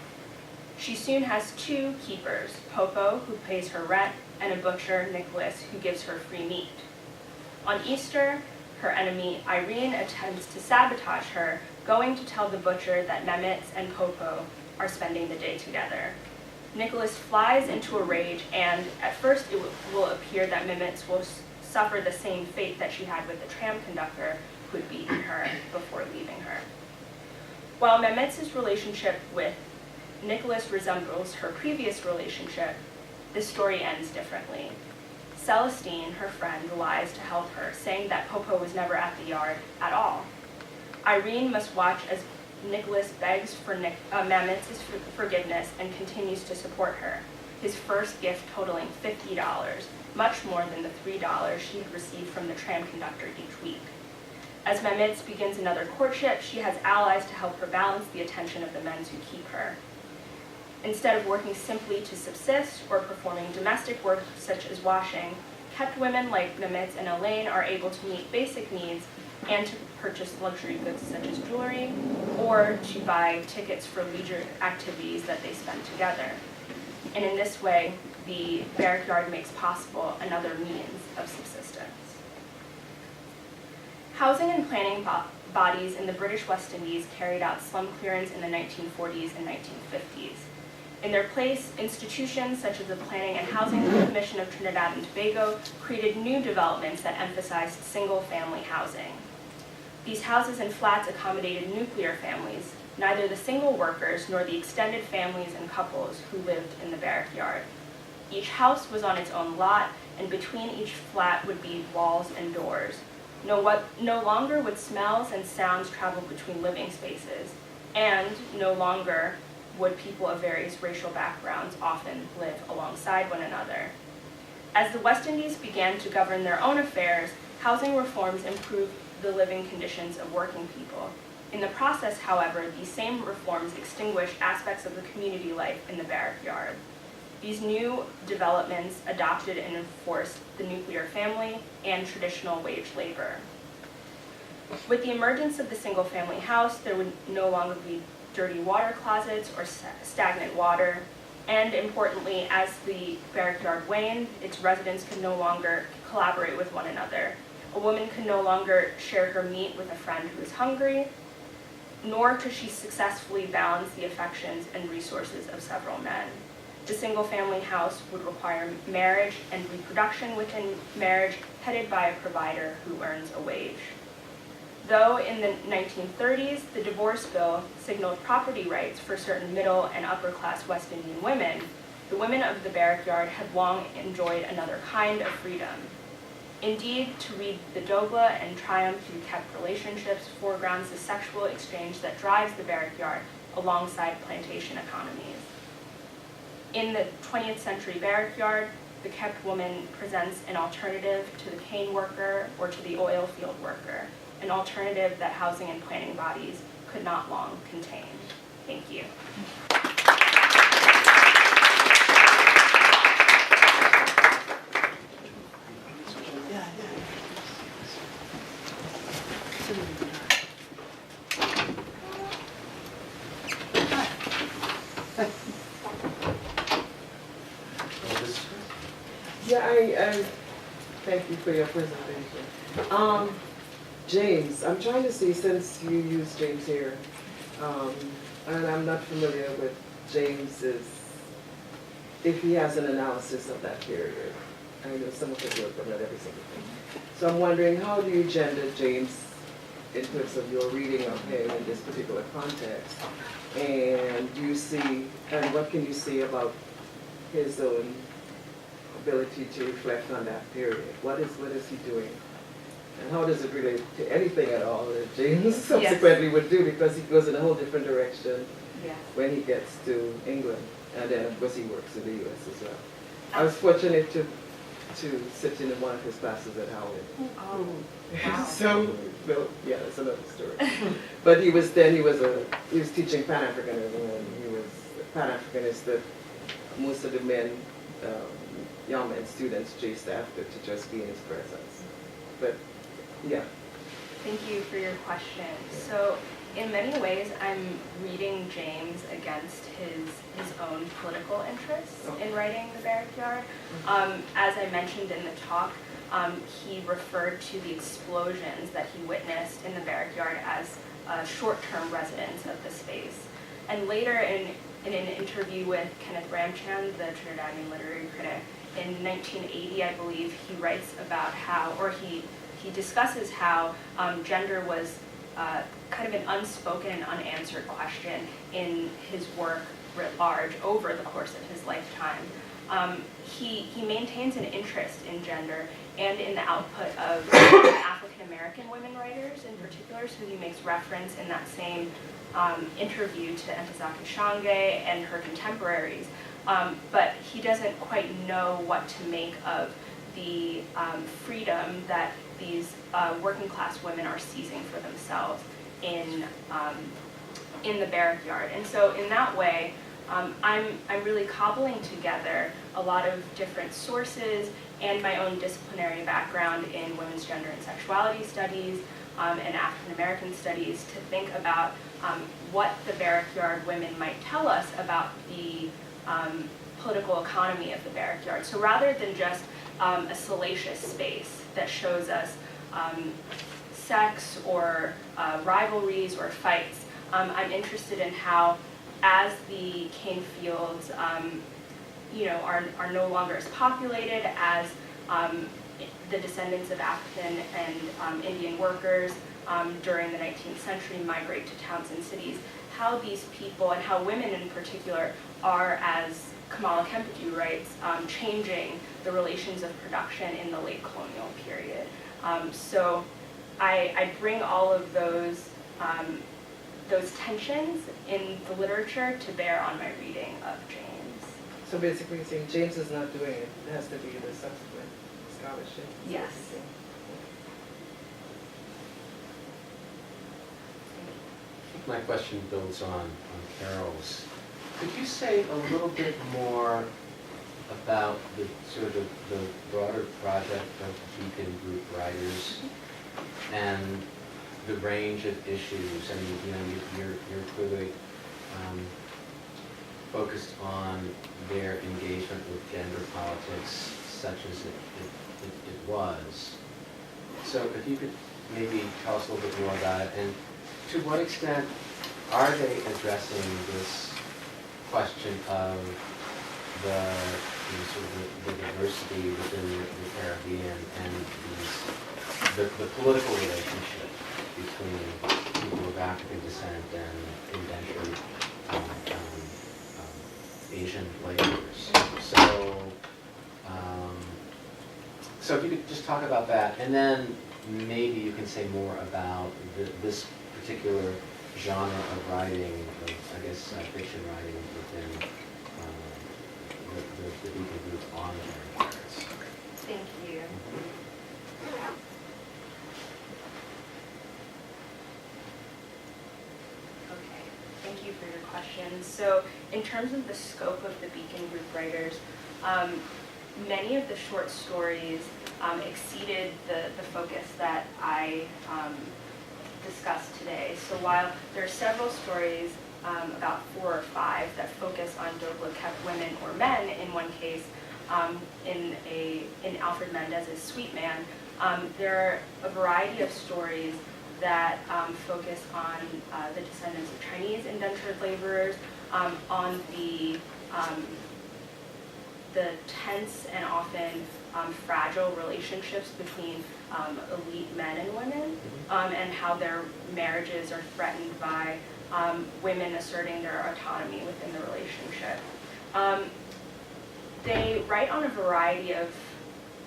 She soon has two keepers, Popo, who pays her rent, and a butcher, Nicholas, who gives her free meat. On Easter, her enemy, Irene, attempts to sabotage her, going to tell the butcher that Mehmet and Popo are spending the day together. Nicholas flies into a rage, and at first it will appear that Mehmet will suffer the same fate that she had with the tram conductor who had beaten her before leaving her. While Mehmet's relationship with Nicholas resembles her previous relationship, this story ends differently. Celestine, her friend, lies to help her, saying that Popo was never at the yard at all. Irene must watch as Nicholas begs for Mehmet's forgiveness and continues to support her, his first gift totaling $50, much more than the $3 she had received from the tram conductor each week. As Mehmet begins another courtship, she has allies to help her balance the attention of the men who keep her. Instead of working simply to subsist or performing domestic work such as washing, kept women like Mehmet and Elaine are able to meet basic needs and to purchase luxury goods such as jewelry, or to buy tickets for leisure activities that they spend together. And in this way, the Barrack Yard makes possible another means of subsistence. Housing and planning bodies in the British West Indies carried out slum clearance in the 1940s and 1950s. In their place, institutions such as the Planning and Housing Commission of Trinidad and Tobago created new developments that emphasized single-family housing. These houses and flats accommodated nuclear families, neither the single workers nor the extended families and couples who lived in the Barrack Yard. Each house was on its own lot, and between each flat would be walls and doors. No longer would smells and sounds travel between living spaces, and no longer would people of various racial backgrounds often live alongside one another. As the West Indies began to govern their own affairs, housing reforms improved the living conditions of working people. In the process, however, these same reforms extinguished aspects of the community life in the Barrack Yard. These new developments adopted and enforced the nuclear family and traditional wage labor. With the emergence of the single-family house, there would no longer be dirty water closets or stagnant water, and importantly, as the Barrack Yard waned, its residents could no longer collaborate with one another. A woman could no longer share her meat with a friend who is hungry, nor could she successfully balance the affections and resources of several men. The single-family house would require marriage and reproduction within marriage, headed by a provider who earns a wage. Though in the 1930s, the divorce bill signaled property rights for certain middle and upper-class West Indian women, the women of the Barrack Yard had long enjoyed another kind of freedom. Indeed, to read the Dogla and Triumph Through Kept Relationships foregrounds the sexual exchange that drives the Barrack Yard alongside plantation economies. In the 20th century Barrack Yard, the kept woman presents an alternative to the cane worker or to the oil field worker, an alternative that housing and planning bodies could not long contain. Thank you.
I thank you for your presentation. James, I'm trying to see, since you use James here, and I'm not familiar with James's, if he has an analysis of that period. I know some of the work, but not every single thing. So I'm wondering, how do you gender James in terms of your reading of him in this particular context? And do you see, and what can you see about his own ability to reflect on that period? What is he doing? And how does it relate to anything at all that James subsequently would do, because he goes in a whole different direction when he gets to England, and then of course he works in the US as well. I was fortunate to to sit in one of his classes at Howard.
Oh, wow.
So, no, yeah, that's another story. But he was teaching Pan-Africanism, and he was Pan-Africanist that most of the men, young men, students chased after to just be in his presence. But, yeah.
Thank you for your question. So, in many ways, I'm reading James against his own political interests in writing the Barrack Yard. As I mentioned in the talk, he referred to the explosions that he witnessed in the Barrack Yard as short-term residents of the space. And later in an interview with Kenneth Ramchand, the Trinidadian literary critic, in 1980, I believe, he writes about how, or he discusses how gender was kind of an unspoken and unanswered question in his work writ large over the course of his lifetime. He maintains an interest in gender and in the output of African American women writers in particular, so he makes reference in that same interview to Ntozake Shange and her contemporaries, but he doesn't quite know what to make of the freedom that these working class women are seizing for themselves in the Barrack Yard. And so in that way, I'm really cobbling together a lot of different sources and my own disciplinary background in women's gender and sexuality studies and African American studies to think about what the Barrack Yard women might tell us about the political economy of the Barrack Yard. So rather than just a salacious space that shows us sex or rivalries or fights, I'm interested in how, as the cane fields are no longer as populated, as the descendants of African and Indian workers during the 19th century migrate to towns and cities, how these people, and how women in particular, are, as Kamala Kempadu writes, changing the relations of production in the late colonial period. So I bring all of those tensions in the literature to bear on my reading of James.
So basically you're saying James is not doing it, it has to be the subsequent scholarship?
Yes.
My question builds on Carol's. Could you say a little bit more about the sort of the broader project of Beacon Group writers and the range of issues? I mean, you're clearly focused on their engagement with gender politics, such as it was. So if you could maybe tell us a little bit more about it, and to what extent are they addressing this question of the sort of the diversity within the Caribbean and the political relationship between people of African descent and indentured Asian laborers? So if you could just talk about that, and then maybe you can say more about this particular genre of writing, I guess fiction writing within the Beacon Group on gender.
Thank you. Okay, thank you for your question. So in terms of the scope of the Beacon Group writers, many of the short stories exceeded the focus that I discussed today. So while there are several stories, about 4 or 5, that focus on Dogla-kept women or men, in one case, in Alfred Mendez's Sweet Man, there are a variety of stories that focus on the descendants of Chinese indentured laborers, on the tense and often fragile relationships between elite men and women, and how their marriages are threatened by women asserting their autonomy within the relationship. They write on a variety of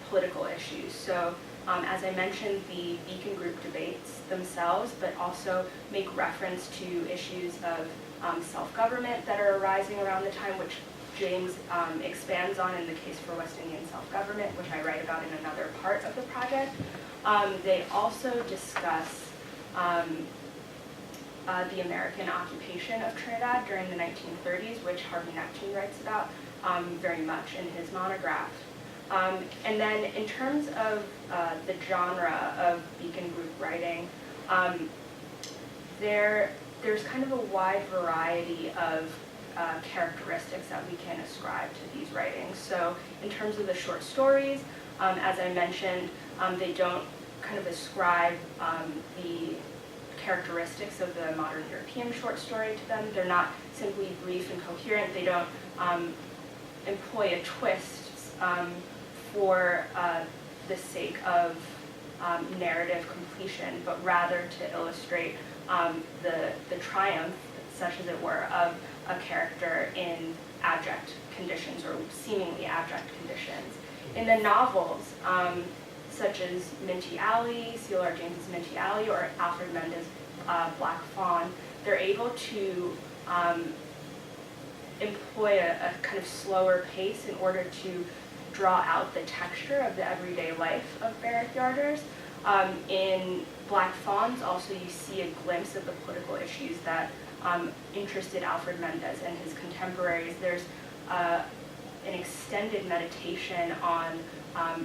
political issues. So as I mentioned, the Beacon Group debates themselves, but also make reference to issues of self-government that are arising around the time, which James expands on in the case for West Indian self-government, which I write about in another part of the project. They also discuss the American occupation of Trinidad during the 1930s, which Harvey Neptune writes about very much in his monograph. And then in terms of the genre of Beacon Group writing, there's kind of a wide variety of characteristics that we can ascribe to these writings. So in terms of the short stories, as I mentioned, they don't kind of ascribe the characteristics of the modern European short story to them. They're not simply brief and coherent. They don't employ a twist for the sake of narrative completion, but rather to illustrate the triumph, such as it were, of a character in abject conditions or seemingly abject conditions. In the novels, such as Minty Alley, C.L.R. James's Minty Alley, or Alfred Mendes' Black Fawn, they're able to employ a kind of slower pace in order to draw out the texture of the everyday life of Barrack Yarders. In Black Fawns, also you see a glimpse of the political issues that interested Alfred Mendes and his contemporaries. There's an extended meditation on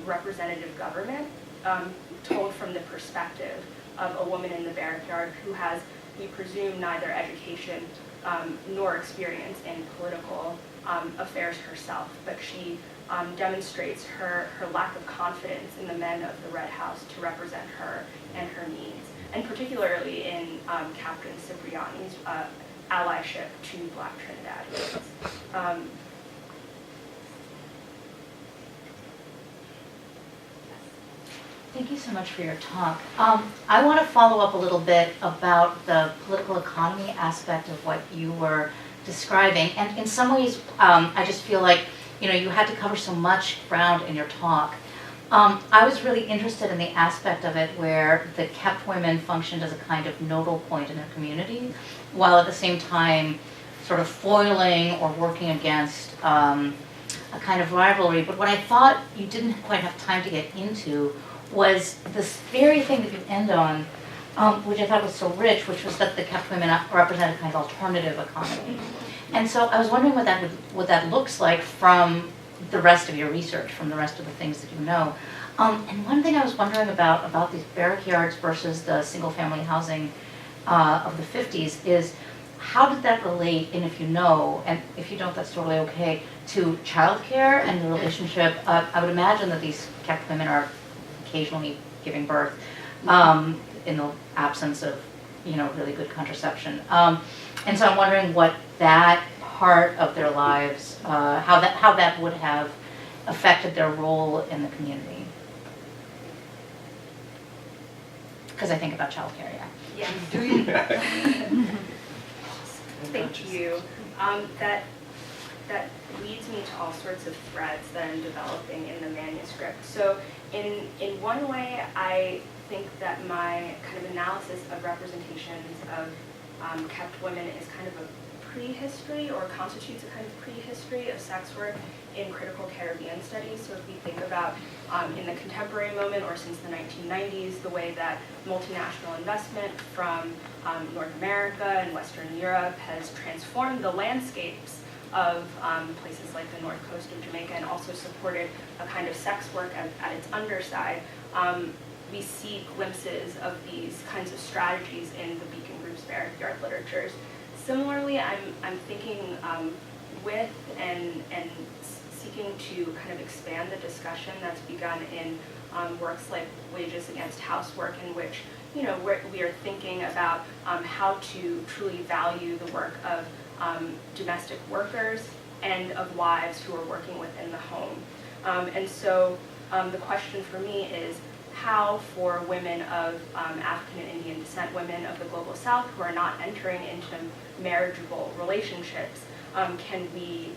representative government told from the perspective of a woman in the Barrack Yard who has, we presume, neither education nor experience in political affairs herself, but she demonstrates her lack of confidence in the men of the Red House to represent her and her needs, and particularly in Captain Cipriani's allyship to Black Trinidadians.
Thank you so much for your talk. I want to follow up a little bit about the political economy aspect of what you were describing. And in some ways, I just feel like, you had to cover so much ground in your talk. I was really interested in the aspect of it where the kept women functioned as a kind of nodal point in their community, while at the same time sort of foiling or working against a kind of rivalry. But what I thought you didn't quite have time to get into was this very thing that you end on, which I thought was so rich, which was that the kept women represent a kind of alternative economy. And so I was wondering what that looks like from the rest of your research, from the rest of the things that you know. And one thing I was wondering about these barrack yards versus the single-family housing of the 50s is, how did that relate, and if you know, and if you don't, that's totally okay, to childcare and the relationship? I would imagine that these kept women are occasionally giving birth in the absence of, really good contraception. And so I'm wondering what that part of their lives, how that would have affected their role in the community. Because I think about childcare, yeah.
Yes.
Do you?
Thank you. That leads me to all sorts of threads that I'm developing in the manuscript. So in one way, I think that my kind of analysis of representations of kept women is kind of a prehistory, or constitutes a kind of prehistory of sex work in critical Caribbean studies. So if we think about in the contemporary moment or since the 1990s, the way that multinational investment from North America and Western Europe has transformed the landscapes of places like the north coast of Jamaica, and also supported a kind of sex work at its underside, we see glimpses of these kinds of strategies in the Beacon Group's Barrack Yard literatures. Similarly, I'm thinking with and seeking to kind of expand the discussion that's begun in works like Wages Against Housework, in which we are thinking about how to truly value the work of domestic workers and of wives who are working within the home. And so the question for me is, how for women of African and Indian descent, women of the Global South who are not entering into marriageable relationships, can we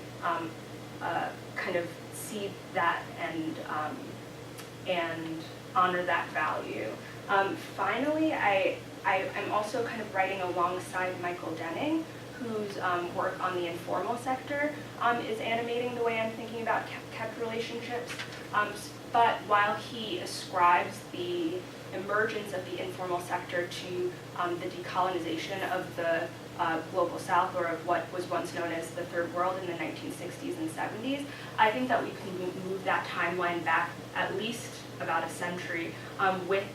kind of see that and honor that value? Finally, I'm also kind of writing alongside Michael Denning, whose work on the informal sector is animating the way I'm thinking about kept relationships. But while he ascribes the emergence of the informal sector to the decolonization of the global south, or of what was once known as the third world in the 1960s and 70s, I think that we can move that timeline back at least about a century with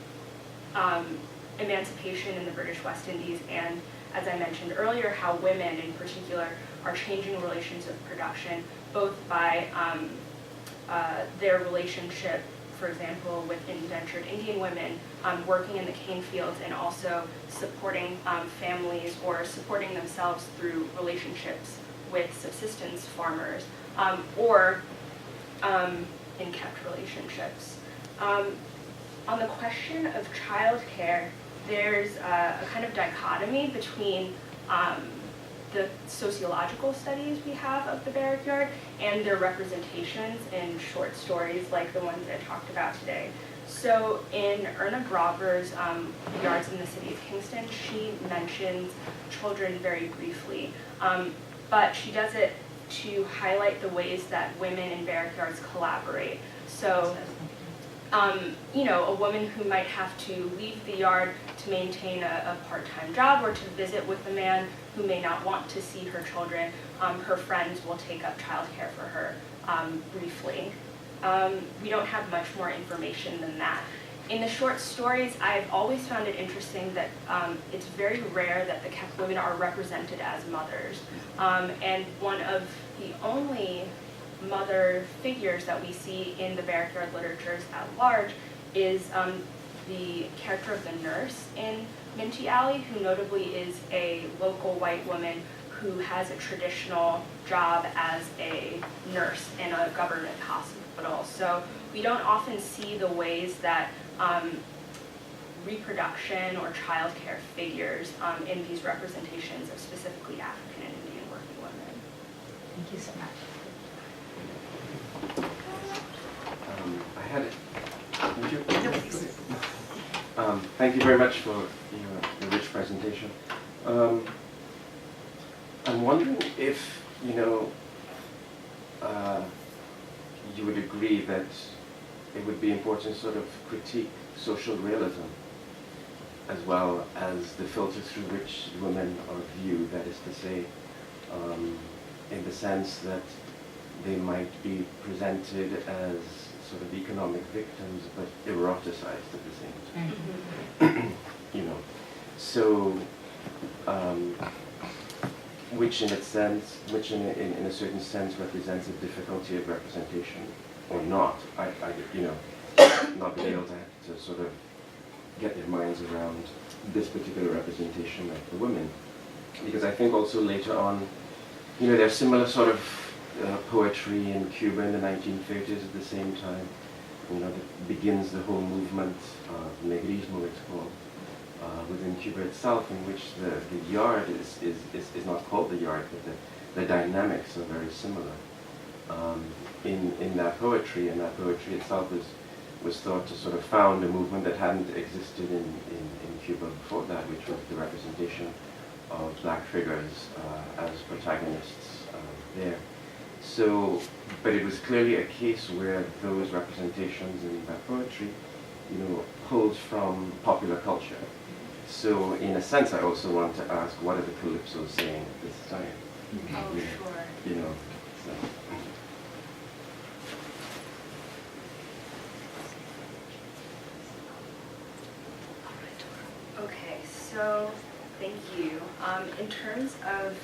emancipation in the British West Indies, and, as I mentioned earlier, how women in particular are changing relations of production, both by their relationship, for example, with indentured Indian women working in the cane fields, and also supporting families or supporting themselves through relationships with subsistence farmers, or in kept relationships. On the question of childcare, there's a kind of dichotomy between the sociological studies we have of the Barrack Yard and their representations in short stories like the ones I talked about today. So in Erna Grover's Yards in the City of Kingston, she mentions children very briefly, but she does it to highlight the ways that women in Barrack Yards collaborate. So you know, a woman who might have to leave the yard to maintain a part-time job or to visit with a man who may not want to see her children, her friends will take up childcare for her briefly. We don't have much more information than that. In the short stories, I've always found it interesting that it's very rare that the kept women are represented as mothers. And one of the only mother figures that we see in the Barrack Yard literatures at large is the character of the nurse in Minty Alley, who notably is a local white woman who has a traditional job as a nurse in a government hospital. So we don't often see the ways that reproduction or childcare figures in these representations of specifically African and Indian working women.
Thank you so much.
I had it. Would you? Thank you very much for your rich presentation. I'm wondering if you would agree that it would be important to sort of critique social realism as well as the filter through which women are viewed. That is to say, in the sense that they might be presented as sort of economic victims, but eroticized at the same time. So which in a certain sense represents a difficulty of representation or not. Not being able to sort of get their minds around this particular representation of the women, because I think also later on, there's similar sort of poetry in Cuba in the 1930s at the same time, that begins the whole movement, Negrismo it's called, within Cuba itself, in which the yard is not called the yard, but the dynamics are very similar in that poetry, and that poetry itself was thought to sort of found a movement that hadn't existed in Cuba before that, which was the representation of black figures as protagonists there. So, but it was clearly a case where those representations in that poetry, pulled from popular culture. So, in a sense, I also want to ask, what are the calypsos saying at this time?
Oh, sure.
So.
Okay, so thank you. In terms of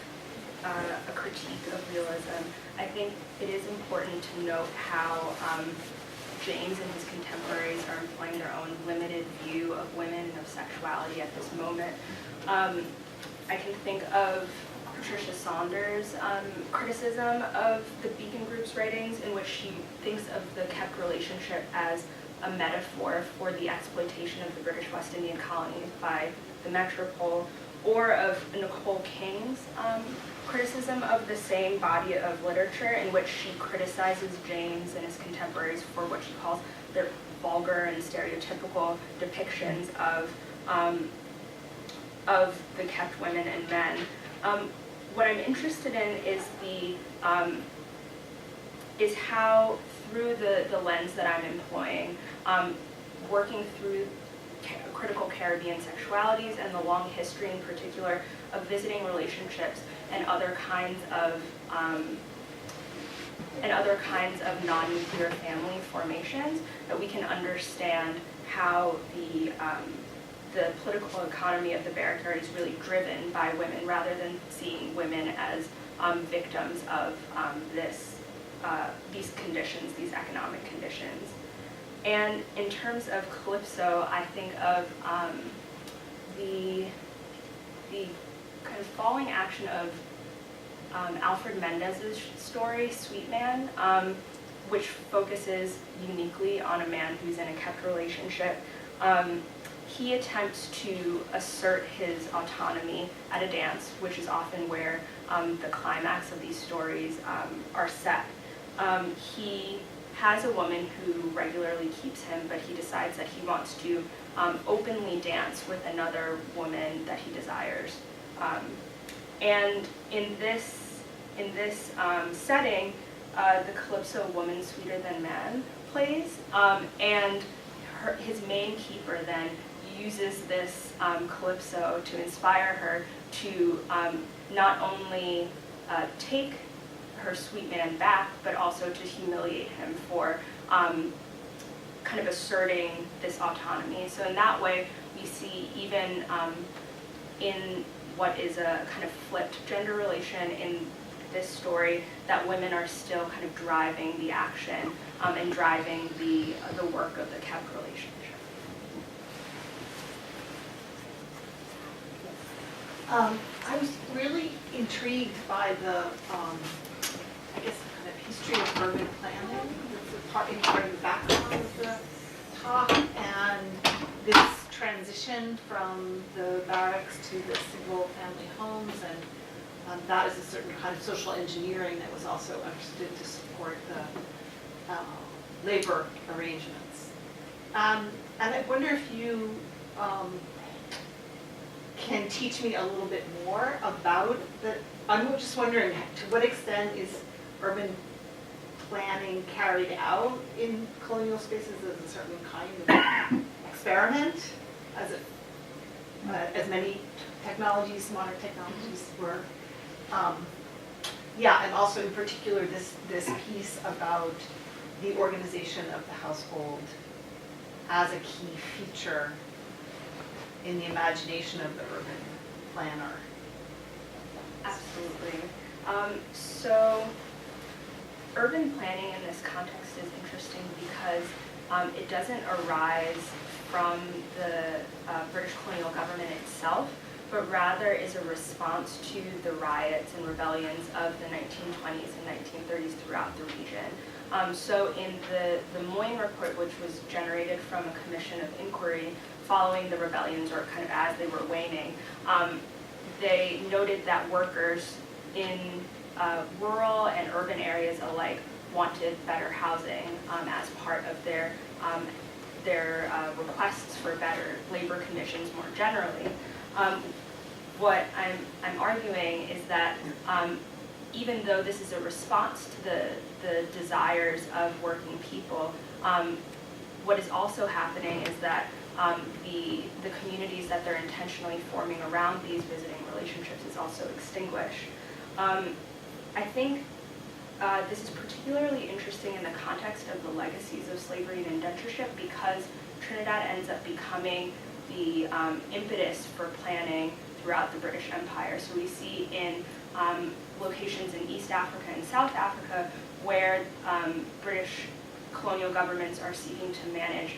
a critique of realism, I think it is important to note how James and his contemporaries are employing their own limited view of women and of sexuality at this moment. I can think of Patricia Saunders' criticism of the Beacon Group's writings, in which she thinks of the kept relationship as a metaphor for the exploitation of the British West Indian colonies by the metropole, or of Nicole King's criticism of the same body of literature, in which she criticizes James and his contemporaries for what she calls their vulgar and stereotypical depictions of the kept women and men. what I'm interested in is how, through the lens that I'm employing, working through critical Caribbean sexualities and the long history in particular of visiting relationships and other kinds of non-nuclear family formations, that we can understand how the political economy of the Barrack Yard is really driven by women, rather than seeing women as victims of these conditions, these economic conditions. And in terms of Calypso, I think of the kind of falling action of Alfred Mendez's story, Sweet Man, which focuses uniquely on a man who's in a kept relationship. He attempts to assert his autonomy at a dance, which is often where the climax of these stories are set. He has a woman who regularly keeps him, but he decides that he wants to openly dance with another woman that he desires. And in this setting, the Calypso Woman Sweeter Than Man plays, and his main keeper then uses this Calypso to inspire her to not only take her sweet man back, but also to humiliate him for kind of asserting this autonomy. So in that way, we see even in what is a kind of flipped gender relation in this story, that women are still kind of driving the action and driving the work of the kept relationship.
I was really intrigued by the, I guess, the kind of history of urban planning. That's part of the background of the talk, and this transition from the barracks to the single-family homes, and that is a certain kind of social engineering that was also understood to support the labor arrangements. And I wonder if you can teach me a little bit more about the, I'm just wondering, to what extent is urban planning carried out in colonial spaces as a certain kind of experiment, as many technologies, modern technologies were. Yeah, and also in particular this piece about the organization of the household as a key feature in the imagination of the urban planner.
Absolutely. So urban planning in this context is interesting because it doesn't arise from the British colonial government itself, but rather is a response to the riots and rebellions of the 1920s and 1930s throughout the region. So in the Moyne report, which was generated from a commission of inquiry following the rebellions, or kind of as they were waning, they noted that workers in rural and urban areas alike wanted better housing as part of their requests for better labor conditions more generally. What I'm arguing is that even though this is a response to the desires of working people, what is also happening is that the communities that they're intentionally forming around these visiting relationships is also extinguished. I think this is particularly interesting in the context of the legacies of slavery and indentureship, because Trinidad ends up becoming the impetus for planning throughout the British Empire. So we see in locations in East Africa and South Africa where British colonial governments are seeking to manage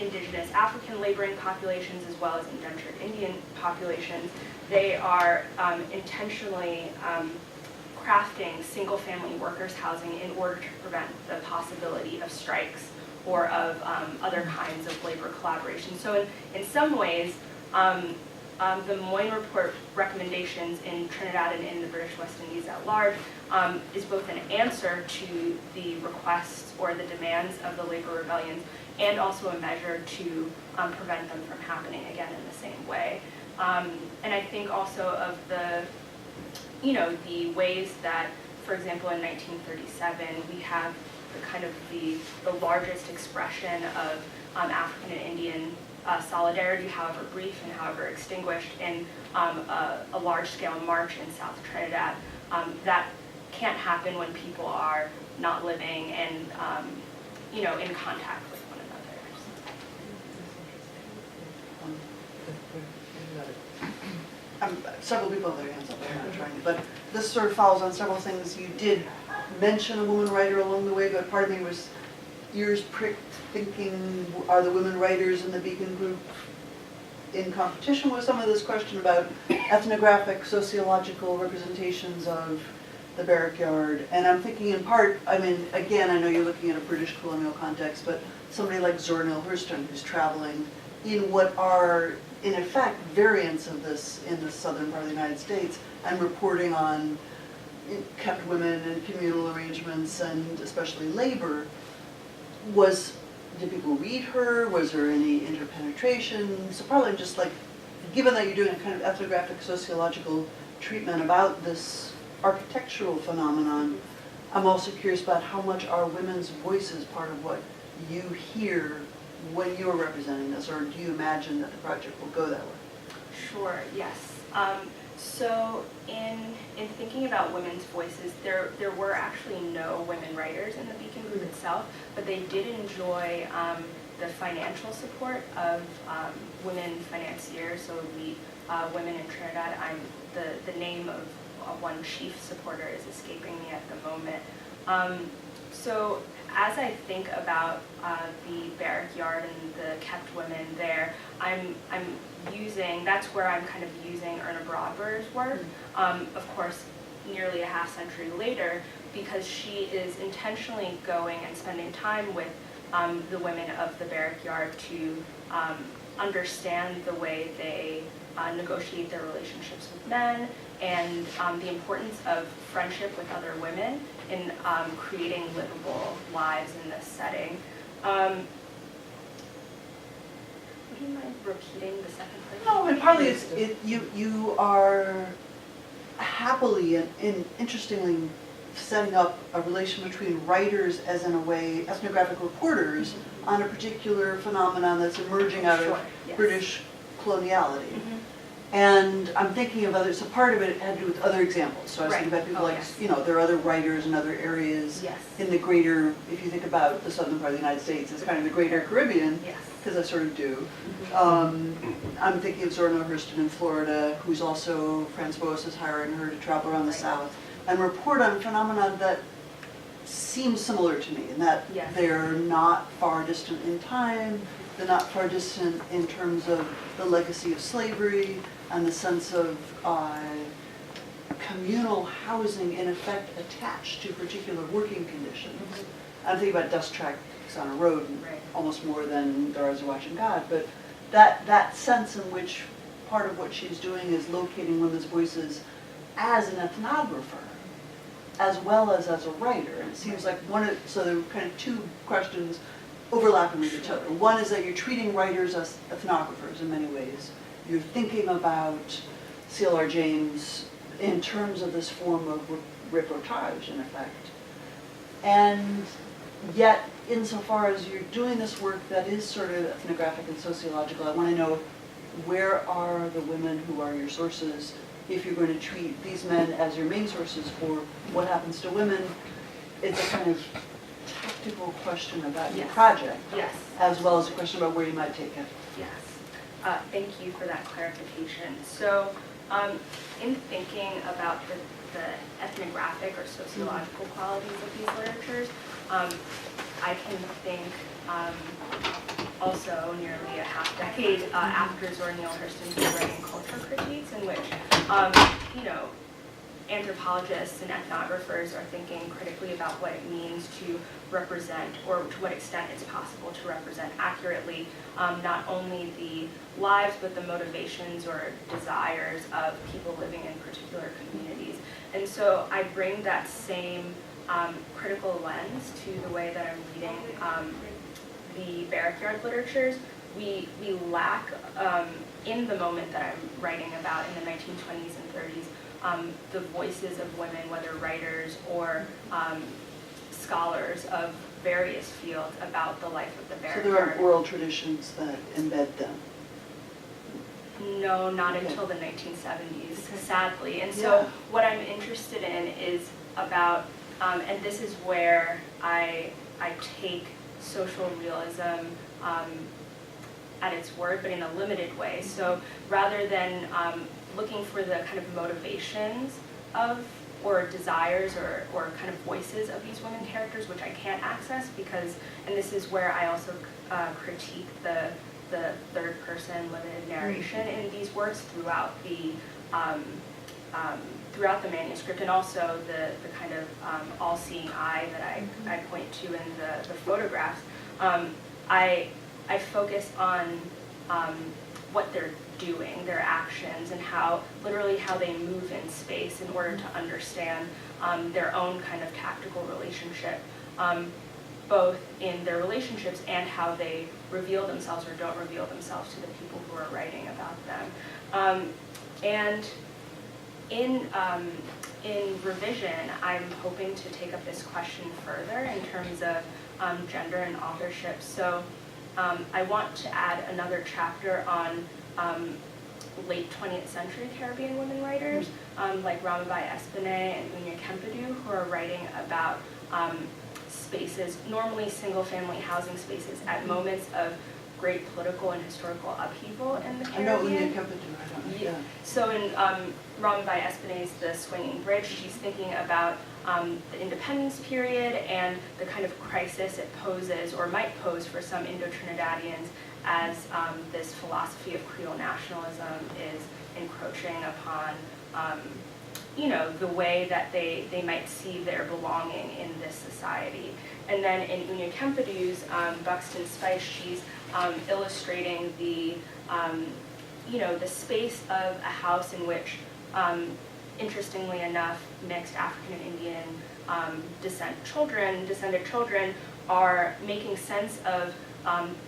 indigenous African laboring populations as well as indentured Indian populations. They are intentionally crafting single-family workers' housing in order to prevent the possibility of strikes or of other kinds of labor collaboration. So in some ways, the Moyne Report recommendations in Trinidad and in the British West Indies at large is both an answer to the requests or the demands of the labor rebellions, and also a measure to prevent them from happening again in the same way. And I think also of the the ways that, for example, in 1937, we have the kind of the largest expression of African and Indian solidarity, however brief and however extinguished, in a large-scale march in South Trinidad. That can't happen when people are not living and in contact with one another.
Several people have their hands up, I'm not trying to, but this sort of follows on several things. You did mention a woman writer along the way, but part of me was ears pricked thinking, are the women writers in the Beacon group in competition with some of this question about ethnographic, sociological representations of the Barrack Yard? And I'm thinking in part, I mean, again, I know you're looking at a British colonial context, but somebody like Zora Neale Hurston, who's traveling in what are, in effect, variants of this in the southern part of the United States, and reporting on kept women and communal arrangements, and especially labor. Did people read her? Was there any interpenetration? So probably just like, given that you're doing a kind of ethnographic sociological treatment about this architectural phenomenon, I'm also curious about how much are women's voices part of what you hear when you're representing this, or do you imagine that the project will go that way?
Sure, yes. So in thinking about women's voices, there were actually no women writers in the Beacon group itself, but they did enjoy the financial support of women financiers. So the Women in Trinidad, the name of one chief supporter is escaping me at the moment. So as I think about the Barrack Yard and the kept women there, that's where I'm kind of using Erna Broadberg's work, of course, nearly a half century later, because she is intentionally going and spending time with the women of the Barrack Yard to understand the way they negotiate their relationships with men, and the importance of friendship with other women in creating livable lives in this setting. Would you mind repeating the second part?
No, and partly it's, you are happily and interestingly setting up a relation between writers as, in a way, ethnographic reporters on a particular phenomenon that's emerging out of
Yes.
British coloniality. And I'm thinking of others, so part of it had to do with other examples. So I was thinking about people like,
Yes.
There are other writers in other areas
Yes.
in the greater, if you think about the southern part of the United States, it's kind of the greater Caribbean,
Yes.
because I sort of do. I'm thinking of Zora Neale Hurston in Florida, who's also, Franz Boas is hiring her to travel around the South and report on phenomena that seem similar to me, in that
Yes.
they're not far distant in time, they're not far distant in terms of the legacy of slavery and the sense of communal housing, in effect, attached to particular working conditions. I'm thinking about dust tracks on a road,
Right.
almost more than There Is a Watching God, but that sense in which part of what she's doing is locating women's voices as an ethnographer, as well as a writer. And it seems like so there are kind of two questions overlapping with each other. One is that you're treating writers as ethnographers in many ways. You're thinking about C.L.R. James in terms of this form of reportage, in effect. And yet, insofar as you're doing this work that is sort of ethnographic and sociological, I want to know, where are the women who are your sources if you're going to treat these men as your main sources for what happens to women? It's a kind of tactical question about your
Yes.
project,
Yes.
as well as a question about where you might take it.
Yes. Thank you for that clarification. So, in thinking about the ethnographic or sociological qualities of these literatures, I can think also nearly a half decade after Zora Neale Hurston's writing culture critiques, in which anthropologists and ethnographers are thinking critically about what it means to represent, or to what extent it's possible to represent accurately, not only the lives but the motivations or desires of people living in particular communities. And so I bring that same critical lens to the way that I'm reading the Barrack Yard literatures. We lack, in the moment that I'm writing about, in the 1920s and 30s, the voices of women, whether writers or scholars of various fields about the life of the
So
Barrack
there are
Yard.
oral traditions that embed them.
No, not
Okay.
until the 1970s,
Okay.
sadly. And
Yeah.
so what I'm interested in is about, and this is where I take social realism at its word, but in a limited way. So rather than looking for the kind of motivations of or desires or kind of voices of these women characters, which I can't access because, and this is where I also critique the third person limited narration in these works throughout the manuscript, and also the kind of all-seeing eye that I point to in the photographs. I focus on what they're doing, their actions, and how literally how they move in space in order to understand their own kind of tactical relationship, both in their relationships and how they reveal themselves or don't reveal themselves to the people who are writing about them. And in revision, I'm hoping to take up this question further in terms of gender and authorship. So I want to add another chapter on late 20th century Caribbean women writers, like Ramabai Espinay and Unya Kempadu, who are writing about spaces, normally single-family housing spaces, at moments of great political and historical upheaval in the
I know
Caribbean.
Unya Kempadu, I don't know.
Yeah. So in Ramabai Espinay's The Swinging Bridge, she's thinking about the independence period and the kind of crisis it poses or might pose for some Indo-Trinidadians as this philosophy of Creole nationalism is encroaching upon the way that they might see their belonging in this society. And then in Unya Kempadu's Buxton Spice, she's illustrating the space of a house in which, interestingly enough, mixed African and Indian descended children are making sense of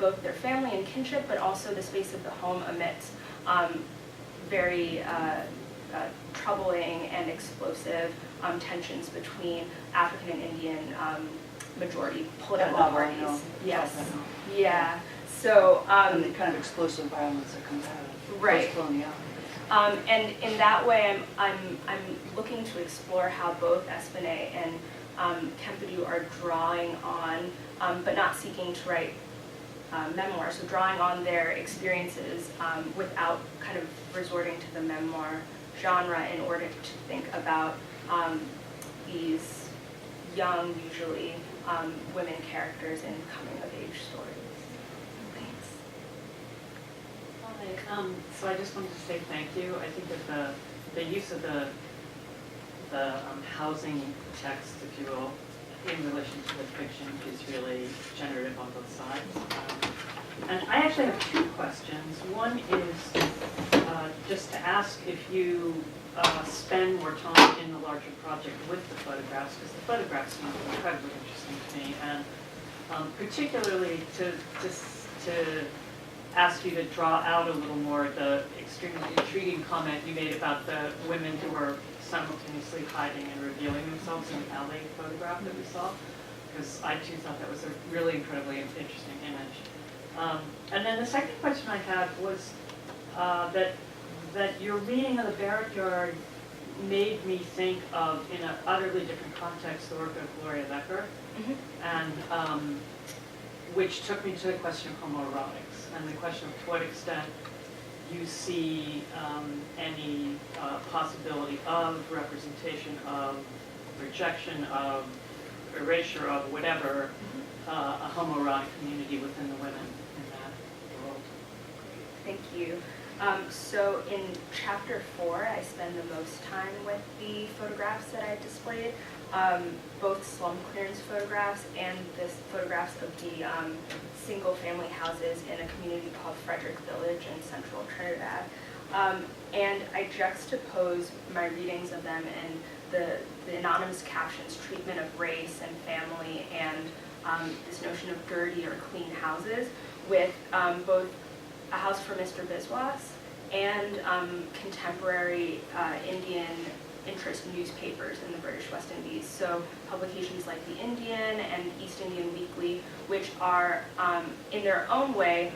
both their family and kinship, but also the space of the home amidst very troubling and explosive tensions between African and Indian majority political
That novel, I know.
parties. Yes.
That novel.
Yeah. So
And the kind of explosive violence that comes out of
Right.
post-coloniality.
and in that way, I'm looking to explore how both Espinay and Kempadu are drawing on, but not seeking to write memoirs, so drawing on their experiences without kind of resorting to the memoir genre in order to think about these young, usually women characters in coming-of-age stories. Thanks.
Hi, so I just wanted to say thank you. I think that the use of the housing text, if you will, in relation to the fiction is really generative on both sides. And I actually have two questions. One is just to ask if you spend more time in the larger project with the photographs, because the photographs seem incredibly interesting to me, and particularly to ask you to draw out a little more the extremely intriguing comment you made about the women who were simultaneously hiding and revealing themselves in the alley photograph that we saw, because I too thought that was a really incredibly interesting image. And then the second question I had was that your reading of the Barrack Yard made me think of, in an utterly different context, the work of Gloria Becker, and which took me to the question of homoerotics and the question of to what extent you see any possibility of representation of rejection of erasure of whatever a homoerotic community within the women in that world.
Thank you. So in chapter 4, I spend the most time with the photographs that I displayed, both slum clearance photographs and the photographs of the single-family houses in a community called Frederick Village in central Trinidad. And I juxtapose my readings of them and the anonymous captions treatment of race and family and this notion of dirty or clean houses with both A House for Mr. Biswas and contemporary Indian interest newspapers in the British West Indies. So publications like The Indian and East Indian Weekly, which are in their own way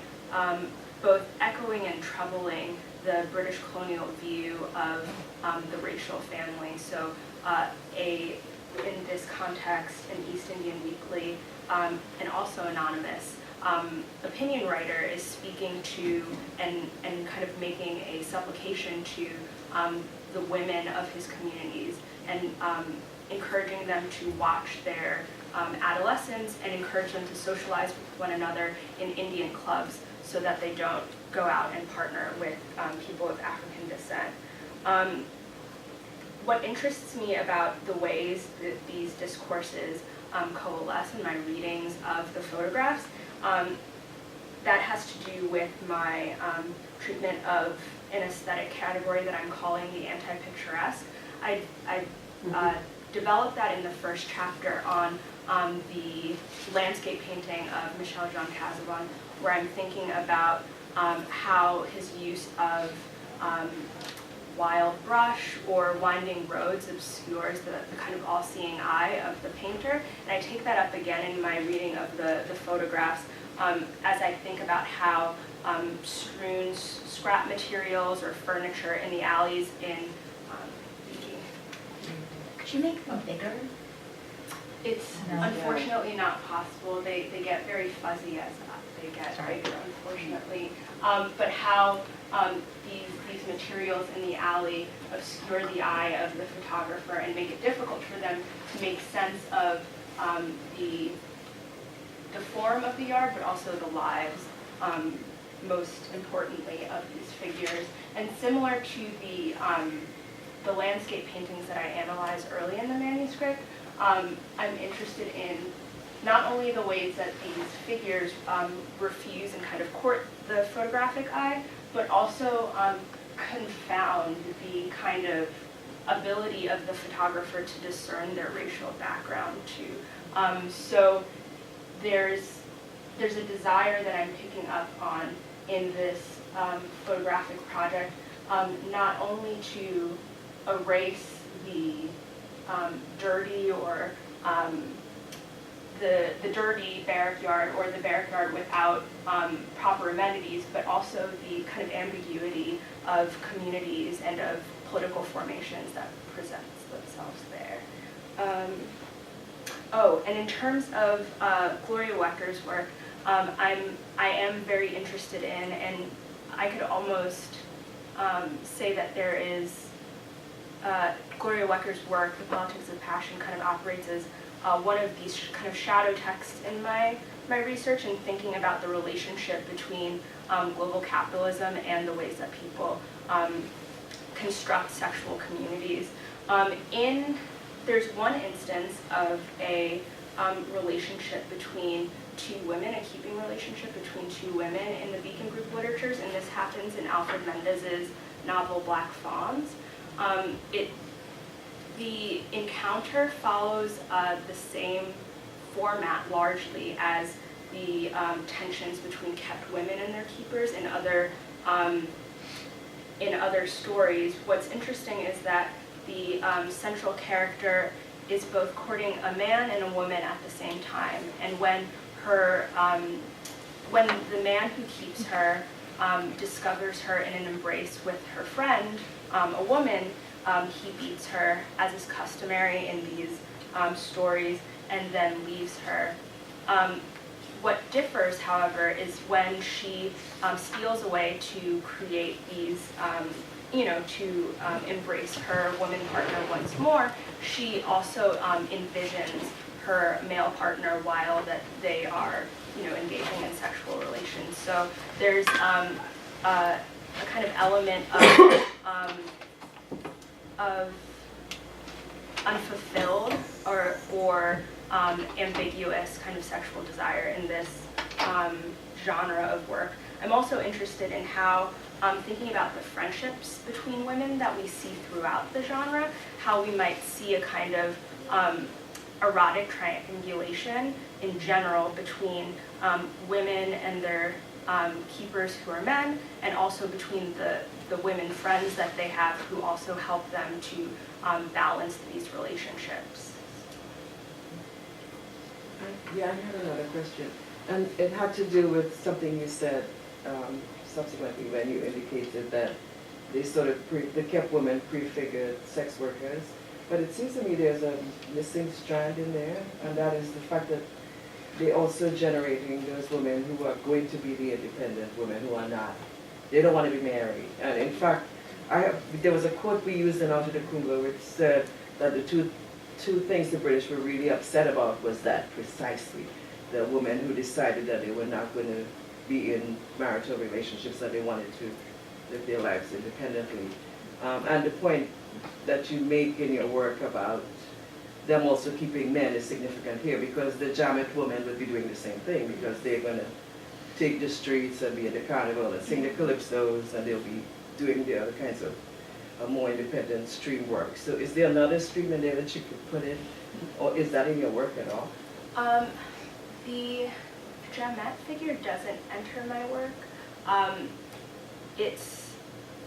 both echoing and troubling the British colonial view of the racial family. So in this context, an East Indian Weekly, and also anonymous, opinion writer is speaking to and kind of making a supplication to the women of his communities and encouraging them to watch their adolescents and encourage them to socialize with one another in Indian clubs so that they don't go out and partner with people of African descent. What interests me about the ways that these discourses coalesce in my readings of the photographs, that has to do with my treatment of an aesthetic category that I'm calling the anti-picturesque. I developed that in the first chapter on the landscape painting of Michel Jean Casabon, where I'm thinking about how his use of wild brush or winding roads obscures the kind of all-seeing eye of the painter. And I take that up again in my reading of the photographs as I think about how strewn scrap materials or furniture in the alleys in
Could you make them bigger?
It's
No.
unfortunately not possible. They get very fuzzy as they get bigger, unfortunately. But how these materials in the alley obscure the eye of the photographer and make it difficult for them to make sense of the form of the yard, but also the lives, most importantly, of these figures. And similar to the landscape paintings that I analyzed early in the manuscript, I'm interested in not only the ways that these figures refuse and kind of court the photographic eye, but also confound the kind of ability of the photographer to discern their racial background too. So there's a desire that I'm picking up on in this photographic project, not only to erase the dirty or the dirty Barrack Yard or the Barrack Yard without proper amenities, but also the kind of ambiguity of communities and of political formations that presents themselves there. And in terms of Gloria Wecker's work, I am very interested in, and I could almost say that there is Gloria Wecker's work, The Politics of Passion, kind of operates as one of these kind of shadow texts in my research and thinking about the relationship between global capitalism and the ways that people construct sexual communities. There's one instance of a relationship between two women, a keeping relationship between two women in the Beacon Group literatures, and this happens in Alfred Mendez's novel Black Fawns. The encounter follows the same format largely as the tensions between kept women and their keepers in other stories. What's interesting is that the central character is both courting a man and a woman at the same time, and when the man who keeps her discovers her in an embrace with her friend, a woman, he beats her, as is customary in these stories, and then leaves her. What differs, however, is when she steals away to create these, to embrace her woman partner once more, she also envisions her male partner while that they are, engaging in sexual relations. So there's a kind of element of unfulfilled or ambiguous kind of sexual desire in this genre of work. I'm also interested in how, thinking about the friendships between women that we see throughout the genre, how we might see a kind of erotic triangulation in general between women and their keepers who are men, and also between the women friends that they have who also help them to balance these relationships.
Yeah, I had another question, and it had to do with something you said subsequently when you indicated that they sort of they kept women prefigured sex workers, but it seems to me there's a missing strand in there, and that is the fact that they're also generating those women who are going to be the independent women who are not. They don't want to be married, and in fact, there was a quote we used in Out of the Kungo which said that the two things the British were really upset about was that precisely, the women who decided that they were not going to be in marital relationships, that they wanted to live their lives independently. And the point that you make in your work about them also keeping men is significant here, because the Jamet women will be doing the same thing, because they're going to take the streets and be at the carnival and sing the calypsos, and they'll be doing the other kinds of more independent stream work. So is there another stream in there that you could put in, or is that in your work at all?
The Jamet figure doesn't enter my work. It's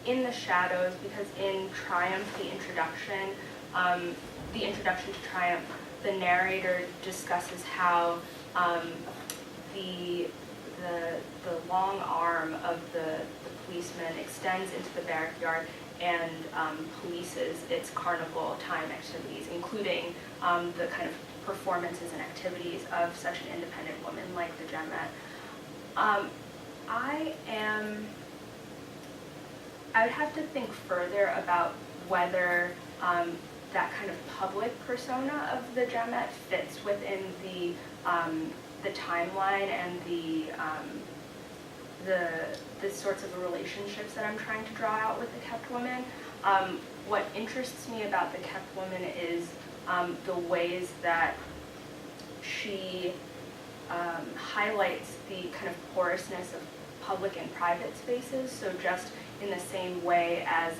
in the shadows, because in Triumph, the introduction to Triumph, the narrator discusses how the long arm of the policeman extends into the Barrack Yard and polices its carnival time activities, including the kind of performances and activities of such an independent woman like the Jamet. I would have to think further about whether that kind of public persona of the Jamet fits within the timeline and the sorts of relationships that I'm trying to draw out with the kept woman. What interests me about the kept woman is the ways that she highlights the kind of porousness of public and private spaces. So just in the same way as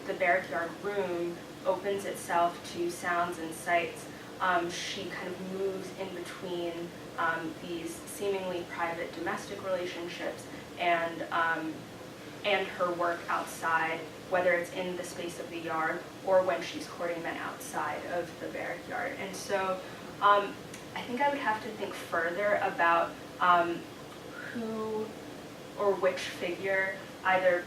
the Barrack Yard room opens itself to sounds and sights, she kind of moves in between these seemingly private domestic relationships and her work outside, whether it's in the space of the yard or when she's courting men outside of the Barrack Yard. And so I think I would have to think further about who or which figure either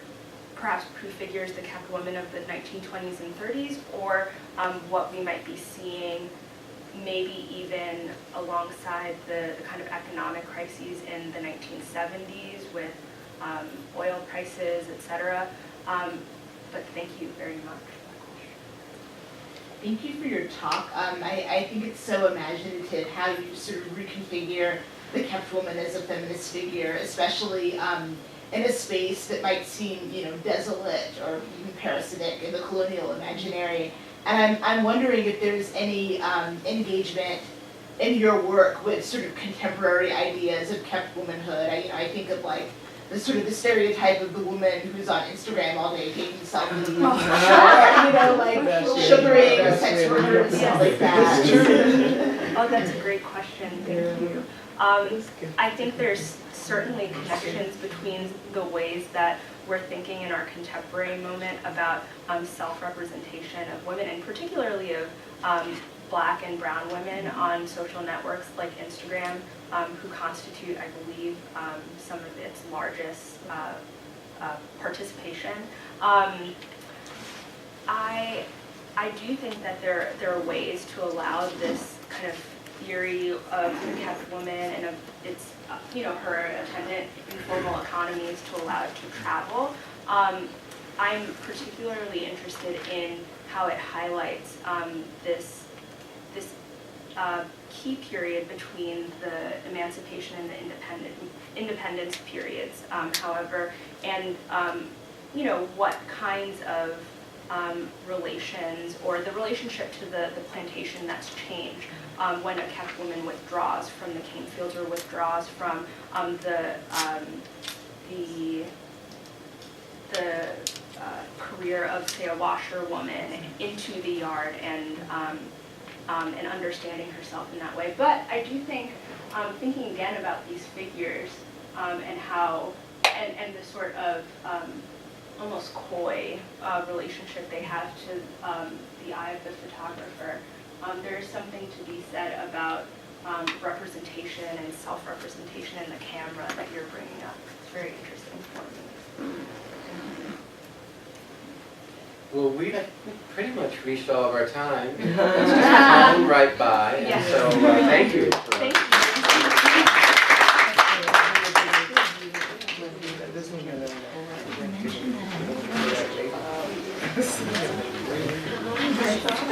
perhaps prefigures the kept woman of the 1920s and 30s, or what we might be seeing maybe even alongside the kind of economic crises in the 1970s with oil prices, etc. But thank you very much.
Thank you for your talk. I think it's so imaginative how you sort of reconfigure the kept woman as a feminist figure, especially in a space that might seem, desolate or even parasitic in the colonial imaginary. And I'm wondering if there's any engagement in your work with sort of contemporary ideas of kept womanhood. I think of like the sort of the stereotype of the woman who's on Instagram all day taking selfies, like sugaring sex workers, stuff like that.
Oh, that's a great question. Thank you. I think there's certainly connections between the ways that we're thinking in our contemporary moment about self-representation of women, and particularly of Black and brown women on social networks like Instagram, who constitute, I believe, some of its largest participation. I do think that there are ways to allow this kind of theory of the kept woman and of its, her attendant informal economies to allow it to travel. I'm particularly interested in how it highlights this key period between the emancipation and the independence periods, however, and what kinds of relations, or the relationship to the plantation that's changed when a kept woman withdraws from the cane fields or withdraws from the career of, say, a washerwoman into the yard and understanding herself in that way. But I do think, thinking again about these figures, and how, and the sort of almost coy relationship they have to the eye of the photographer. There is something to be said about representation and self-representation in the camera that you're bringing up. It's very interesting for me.
Well, we've pretty much reached all of our time. It's just flown right by, and
Yes.
so thank you.
Thank you.
This one,
Mention that.